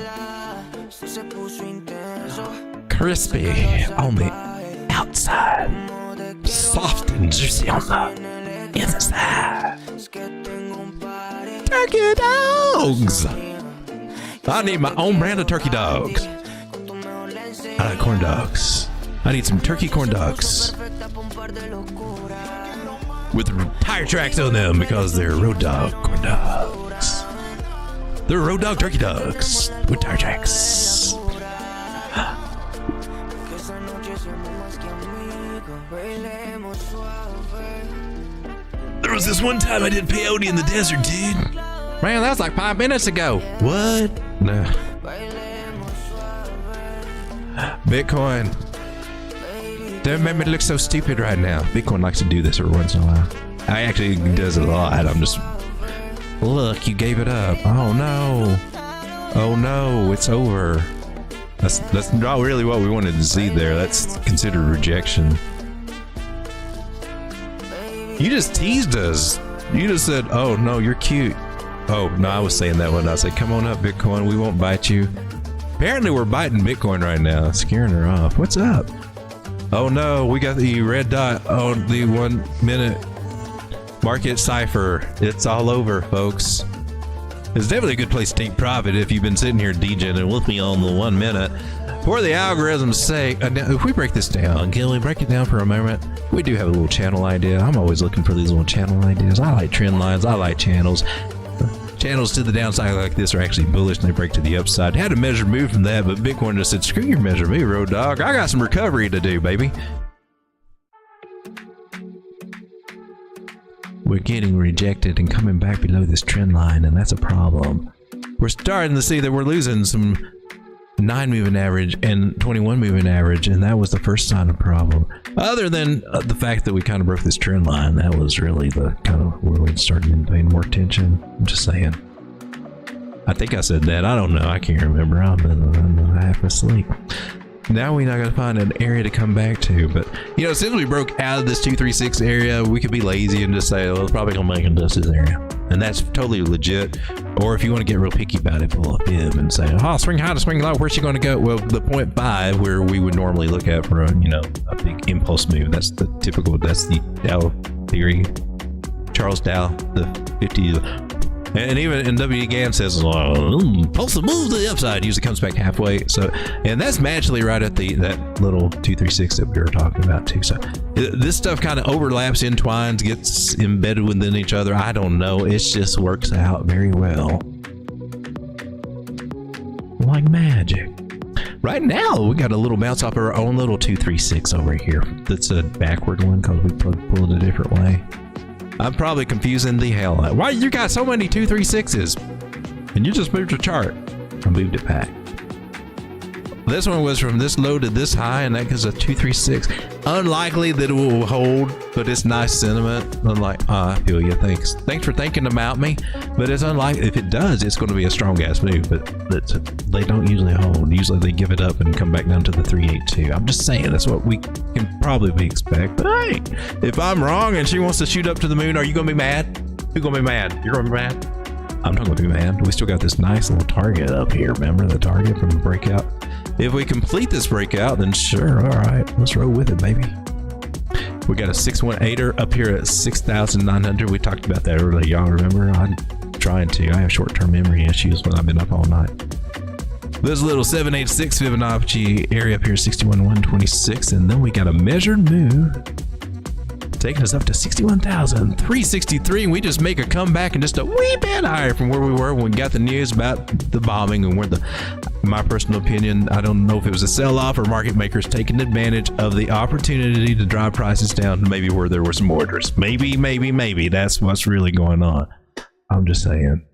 Crispy on the outside, soft and juicy on the inside. Turkey dogs. I need my own brand of turkey dogs. I like corn dogs. I need some turkey corn dogs with tire tracks on them, because they're road dog corn dogs. They're road dog turkey dogs with tire tracks. There was this one time I did peyote in the desert, dude. Man, that was like 5 minutes ago. What? No. Bitcoin. Don't make me look so stupid right now. Bitcoin likes to do this every once in a while. I actually does it a lot. I'm just... Look, you gave it up. Oh no. Oh no, it's over. That's not really what we wanted to see there. That's considered rejection. You just teased us. You just said, oh no, you're cute. Oh, no, I was saying that one. I said, come on up, Bitcoin. We won't bite you. Apparently, we're biting Bitcoin right now. Scaring her off. What's up? Oh no, we got the red dot on the 1 minute market cipher. It's all over, folks. It's definitely a good place to take profit if you've been sitting here DJing with me on the 1 minute. For the algorithm's sake, now, if we break this down, can we break it down for a moment? We do have a little channel idea. I'm always looking for these little channel ideas. I like trend lines. I like channels. Channels to the downside like this are actually bullish, and they break to the upside. Had a measure move from that, but Bitcoin just said, screw your measure move, road dog. I got some recovery to do, baby. We're getting rejected and coming back below this trend line, and that's a problem. We're starting to see that we're losing some 9 moving average and 21 moving average, and that was the first sign of problem. Other than the fact that we kind of broke this trend line, that was really the kind of where we started paying more attention. I'm just saying. I think I said that. I don't know. I can't remember. I'm half asleep. Now we're not going to find an area to come back to, but you know, since we broke out of this 236 area, we could be lazy and just say, well, it's probably going to make it to this area, and that's totally legit. Or if you want to get real picky about it, pull a fib and say, oh, swing high to swing low, where's she going to go? Well, the 0.5 where we would normally look at for a, you know, a big impulse move. That's the typical. That's the Dow theory. Charles Dow, the 50. And even in WD Gann says, pulse the move to the upside, usually comes back halfway. So, and that's magically right at that little 236 that we were talking about too. So this stuff kind of overlaps, entwines, gets embedded within each other. I don't know. It just works out very well. Like magic. Right now, we got a little bounce off our own little 236 over here. That's a backward one because we pulled it a different way. I'm probably confusing the hell out. Why you got so many 236s? And you just moved your chart. I moved it back. This one was from this low to this high, and that is a 236. Unlikely that it will hold, but it's nice sentiment. I'm like, I feel you. Thanks for thinking about me. But it's unlikely. If it does, it's going to be a strong ass move. But they don't usually hold. Usually they give it up and come back down to the 382. I'm just saying that's what we can probably expect. But hey, if I'm wrong and she wants to shoot up to the moon, are you going to be mad? Who's going to be mad? You're going to be mad? I'm not going to be mad. We still got this nice little target up here. Remember the target from the breakout? If we complete this breakout, then sure, all right, let's roll with it, baby. We got a 618er up here at 6,900. We talked about that earlier. Y'all remember? I'm trying to. I have short-term memory issues when I've been up all night. There's a little 786 Fibonacci area up here, 61,126, and then we got a measured move taking us up to 61,363, and we just make a comeback and just a wee bit higher from where we were when we got the news about the bombing and where my personal opinion, I don't know if it was a sell-off or market makers taking advantage of the opportunity to drive prices down to maybe where there were some orders. Maybe that's what's really going on. I'm just saying.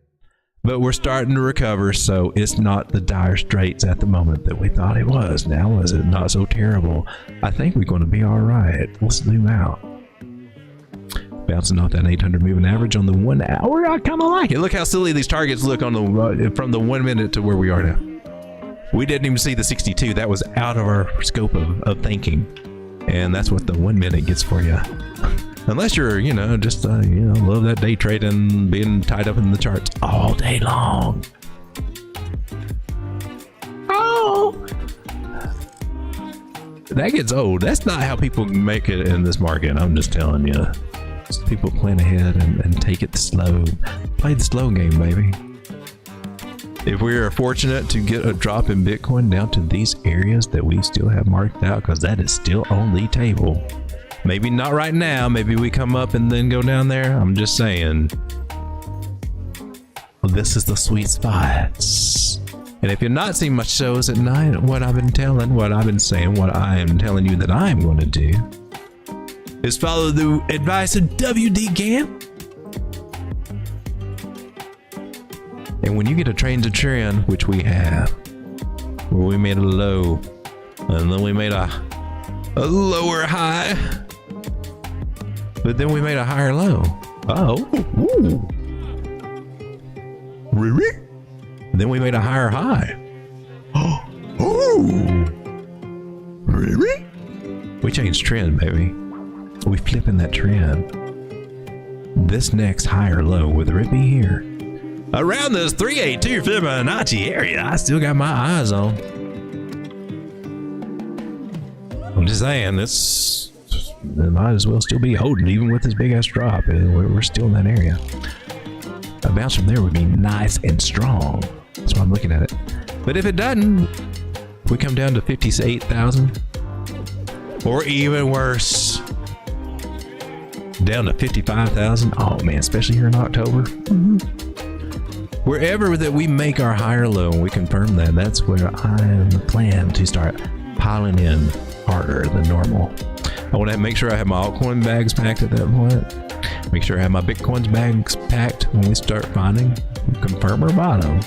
But we're starting to recover, so it's not the dire straits at the moment that we thought it was. Now is it not so terrible? I think we're going to be all right. Let's zoom out. Bouncing off that 800 moving average on the 1 hour. I kind of like it. Look how silly these targets look on the from the 1 minute to where we are now. We didn't even see the 62. That was out of our scope of thinking, and that's what the 1 minute gets for you. Unless you're, you know, just love that day trading, being tied up in the charts all day long. Oh, that gets old. That's not how people make it in this market. I'm just telling you. People plan ahead and take it slow. Play the slow game, baby. If we are fortunate to get a drop in Bitcoin down to these areas that we still have marked out, because that is still on the table. Maybe not right now. Maybe we come up and then go down there. I'm just saying. Well, this is the sweet spots. And if you're not seeing my shows at night, what I've been saying, what I am telling you that I'm going to do is follow the advice of WD Gann. And when you get a trend to trend, which we have, where we made a low, and then we made a lower high, but then we made a higher low. Oh, ooh. Really? Then we made a higher high. Oh, really? We changed trend, baby. We flipping that trend. This next higher low, whether it be here, around this 382 Fibonacci area, I still got my eyes on. I'm just saying, it might as well still be holding, even with this big ass drop. We're still in that area. A bounce from there would be nice and strong. That's why I'm looking at it. But if it doesn't, we come down to 58,000, or even worse, down to 55,000. Oh man, especially here in October. Wherever that we make our higher low and we confirm that, that's where I plan to start piling in harder than normal. I want to make sure I have my altcoin bags packed at that point. Make sure I have my Bitcoin's bags packed when we start finding, confirm our bottom.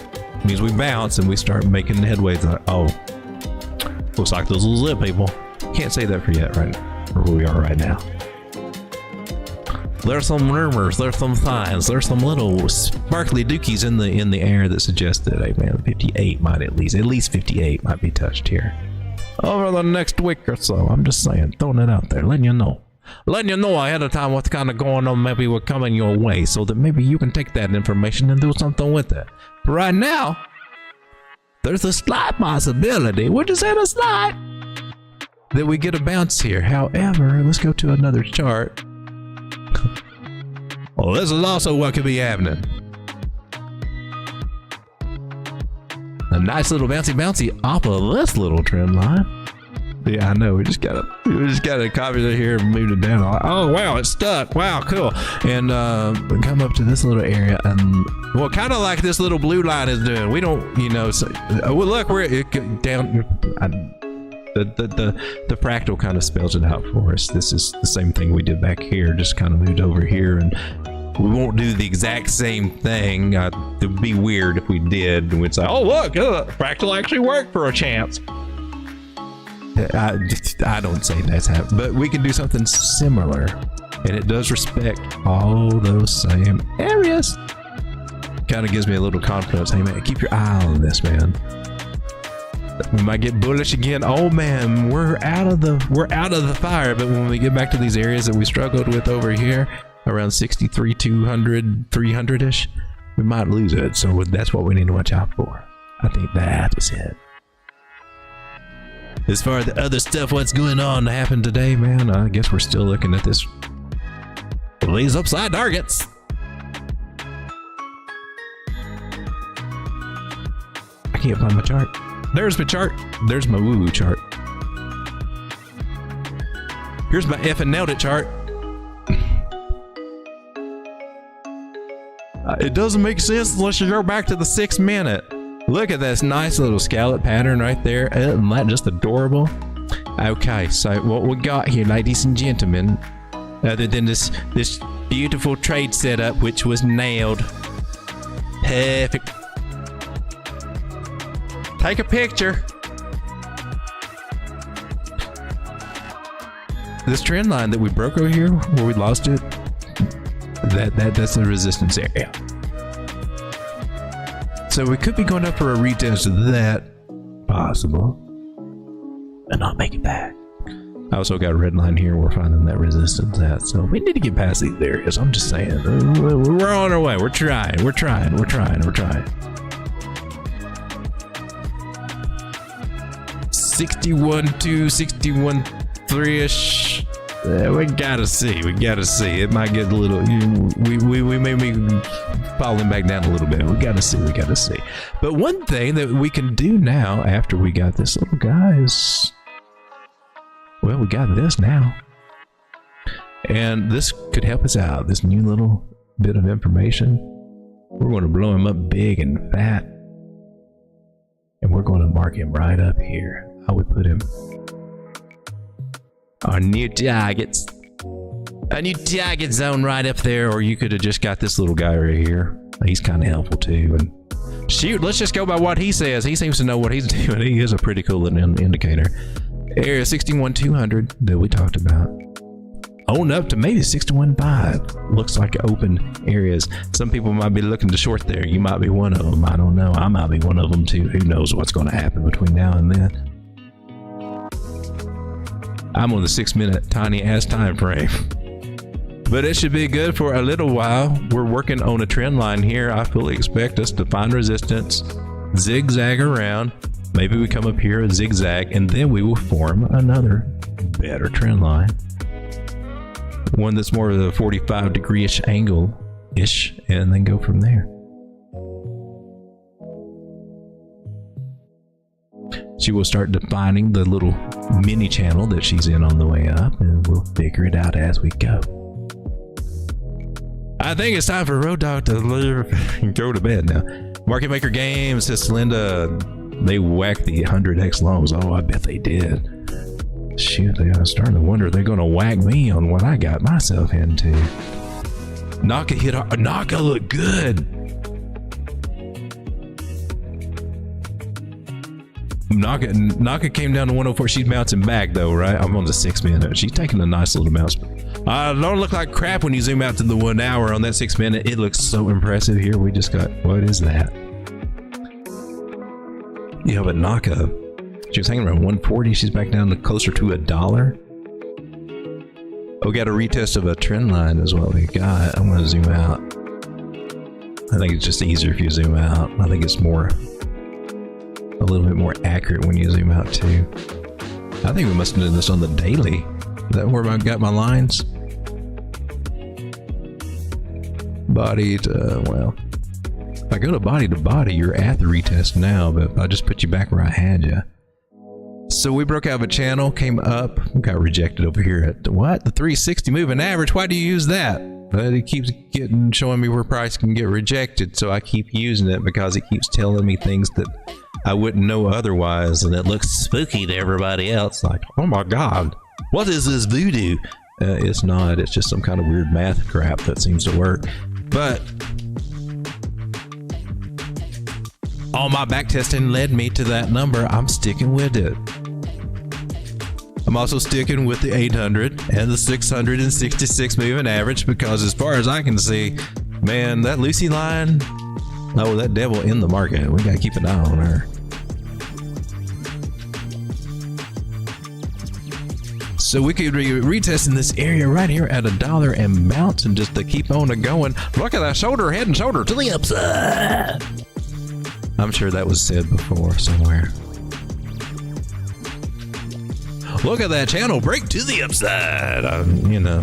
means we bounce and we start making headway. Like, oh, looks like this is it, people. Can't say that for yet, right? Or where we are right now. There's some rumors, there's some signs, there's some little sparkly dookies in the air that suggest that, hey man, 58 might at least 58 might be touched here over the next week or so. I'm just saying, throwing it out there, letting you know ahead of time what's kind of going on, maybe what's coming your way, so that maybe you can take that information and do something with it. But right now, there's a slight possibility, we're just in a slight, that we get a bounce here. However, let's go to another chart. Well, this is also what could be happening. A nice little bouncy off of this little trend line. Yeah, I know. We just gotta copy it here and move it down. Oh wow, it's stuck. Wow, cool. And come up to this little area, and well, kind of like this little blue line is doing. We don't, so, well, look, we're down. The fractal kind of spells it out for us. This is the same thing we did back here, just kind of moved over here, and we won't do the exact same thing. It would be weird if we did, and we'd say, oh look, fractal actually worked for a chance. I don't say that's happening, but we can do something similar, and it does respect all those same areas. Kind of gives me a little confidence. Hey man, keep your eye on this, man. We might get bullish again. Oh man, we're out of the fire. But when we get back to these areas that we struggled with over here, around 63, 200, 300-ish, we might lose it. So that's what we need to watch out for. I think that is it. As far as the other stuff, what's going on to happen today, man, I guess we're still looking at this. These upside targets. I can't find my chart. There's my chart. There's my woo-woo chart. Here's my effing nailed it chart. It doesn't make sense unless you go back to the 6 minute. Look at this nice little scallop pattern right there. Isn't that just adorable? Okay, so what we got here, ladies and gentlemen, other than this beautiful trade setup, which was nailed. Perfect. Take a picture. This trend line that we broke over here, where we lost it, that's the resistance area. So we could be going up for a retest of that, possible, and not make it back. I also got a red line here. We're finding that resistance at, so we need to get past these areas. I'm just saying, we're on our way. We're trying. 61.2, 61.3-ish. We gotta see. It might get a little. We may be falling back down a little bit. We gotta see. But one thing that we can do now, after we got this little guy, is, well, we got this now, and this could help us out. This new little bit of information. We're going to blow him up big and fat, and we're going to mark him right up here. I would put him our new targets, a new target zone right up there, or you could have just got this little guy right here. He's kind of helpful too. And shoot, let's just go by what he says. He seems to know what he's doing. He is a pretty cool little indicator. Area 61,200 that we talked about, on up to maybe 61.5. Looks like open areas. Some people might be looking to short there. You might be one of them. I don't know. I might be one of them too. Who knows what's going to happen between now and then. I'm on the 6 minute tiny ass time frame, but it should be good for a little while. We're working on a trend line here. I fully expect us to find resistance, zigzag around. Maybe we come up here and zigzag, and then we will form another better trend line. One that's more of a 45-degree-ish angle-ish, and then go from there. She will start defining the little mini channel that she's in on the way up, and we'll figure it out as we go. I think it's time for Road Dog to leave and go to bed now. Market Maker Games, says Linda, they whacked the 100x loans. Oh, I bet they did. Shoot, I'm starting to wonder if they're going to whack me on what I got myself into. Naka hit hard. Naka looked good. Naka came down to 104. She's bouncing back though, right? I'm on the 6 minute. She's taking a nice little bounce. Don't look like crap when you zoom out to the 1 hour on that 6 minute. It looks so impressive here. We just got, what is that? Yeah, but Naka, she was hanging around 140. She's back down to closer to $1. Oh, we got a retest of a trend line is what we got. I'm gonna zoom out. I think it's just easier if you zoom out. I think it's more, a little bit more accurate when you zoom out too. I think we must have done this on the daily. Is that where I got my lines? Body to, well, if I go to body, you're at the retest now, but I just put you back where I had you. So we broke out of a channel, came up, got rejected over here at what? The 360 moving average. Why do you use that? But it keeps showing me where price can get rejected, so I keep using it because it keeps telling me things that I wouldn't know otherwise, and it looks spooky to everybody else. Like, oh my God, what is this voodoo? It's not. It's just some kind of weird math crap that seems to work. But all my back testing led me to that number. I'm sticking with it. I'm also sticking with the 800 and the 666 moving average because as far as I can see, man, that Lucy line, oh, that devil in the market. We gotta keep an eye on her. So we could be retesting this area right here at $1 and bounce and just to keep on going. Look at that shoulder, head and shoulder to the upside. I'm sure that was said before somewhere. Look at that channel break to the upside. You know.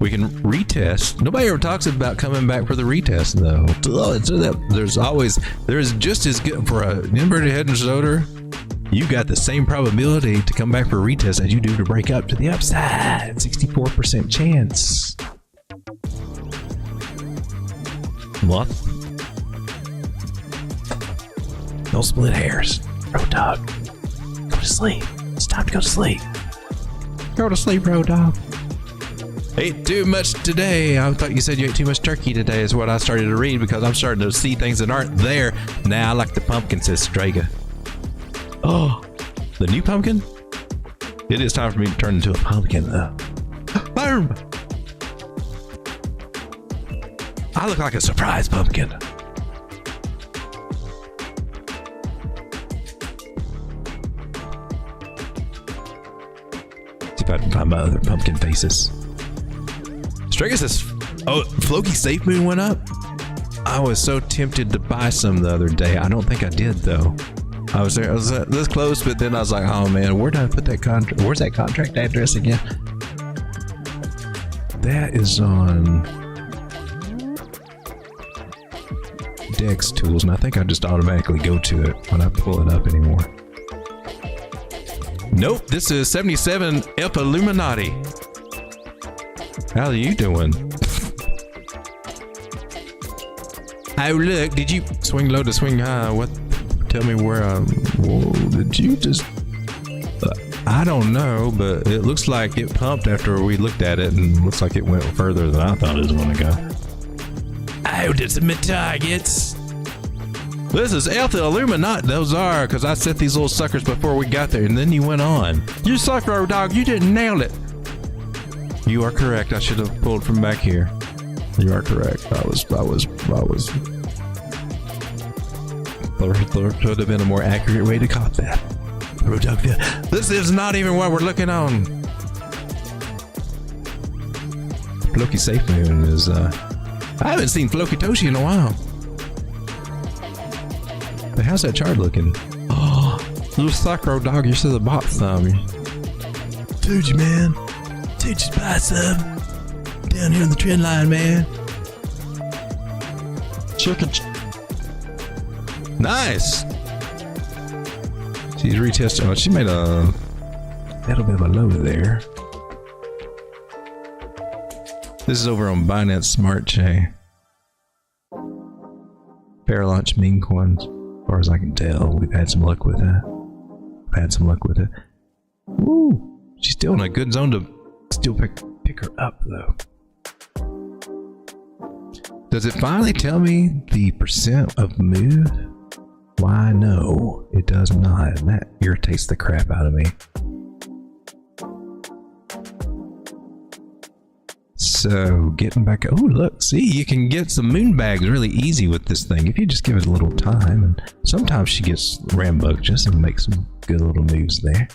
We can retest. Nobody ever talks about coming back for the retest though. There's just as good for an inverted head and shoulder. You got the same probability to come back for a retest as you do to break up to the upside. 64% chance. What? Don't split hairs. Road dog. Go to sleep. It's time to go to sleep. Go to sleep, road dog. Ate too much today. I thought you said you ate too much turkey today is what I started to read because I'm starting to see things that aren't there. Now I like the pumpkin, says Strega. Oh, the new pumpkin? It is time for me to turn into a pumpkin. Boom! I look like a surprise pumpkin. See if I can find my other pumpkin faces. Strega says, oh, Floki Safe Moon went up? I was so tempted to buy some the other day. I don't think I did though. I was this close, but then I was like, oh man, where did I put that contract? Where's that contract address again? That is on Dex Tools, and I think I just automatically go to it when I pull it up anymore. Nope, this is 77 F Illuminati. How are you doing? Oh look, did you swing low to swing high? What? Tell me where whoa, did you just... I don't know, but it looks like it pumped after we looked at it and looks like it went further than I thought it was going to go. Oh, did some targets. This is F the Illuminati. Those are, because I set these little suckers before we got there and then you went on. You suck, road dog. You didn't nail it. You are correct. I should have pulled from back here. You are correct. There would have been a more accurate way to cop that. This is not even what we're looking on. Floki Safe Moon is, I haven't seen Floki Toshi in a while. But how's that chart looking? Oh, little Sakro dog, you're still the bot thumb. Told you, man. Told you to buy some. Down here on the trend line, man. Chicken. Nice. She's retesting. Oh, she made a little bit of a low there. This is over on Binance Smart Chain. Fair launch meme coins. As far as I can tell, we've had some luck with that. Woo! She's still in a good zone to still pick her up though. Does it finally tell me the percent of move? Why, no, it does not. And that irritates the crap out of me. So, getting back... Oh, look, see, you can get some moon bags really easy with this thing if you just give it a little time. And sometimes she gets rambunctious and makes some good little moves there.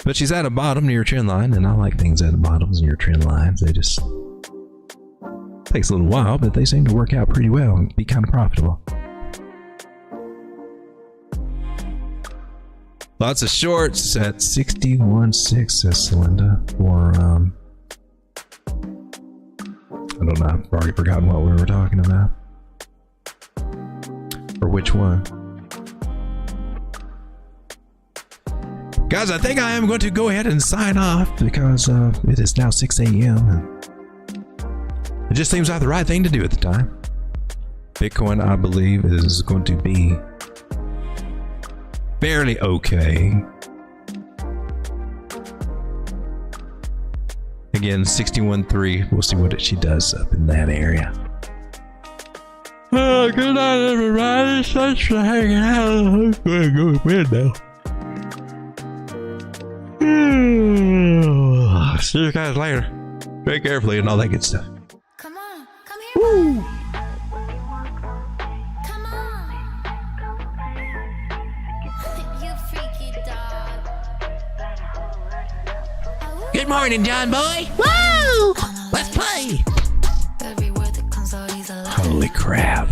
But she's at a bottom near your trend line, and I like things at the bottoms near trend lines. They just... takes a little while, but they seem to work out pretty well and be kind of profitable. Lots of shorts at 61.6, says Celinda, for, I don't know, I've already forgotten what we were talking about. Or which one. Guys, I think I am going to go ahead and sign off because it is now 6 a.m. and it just seems like the right thing to do at the time. Bitcoin, I believe, is going to be fairly okay. Again, 61.3. We'll see what she does up in that area. Oh, good night, everybody. Thanks for hanging out. I'm going to go to bed now. See you guys later. Drink carefully and all that good stuff. Come on, come here. Woo! Come on. You freaky dog. Good morning, John boy. Woo! Let's play. Every word that comes out, he's a lie. Holy crap.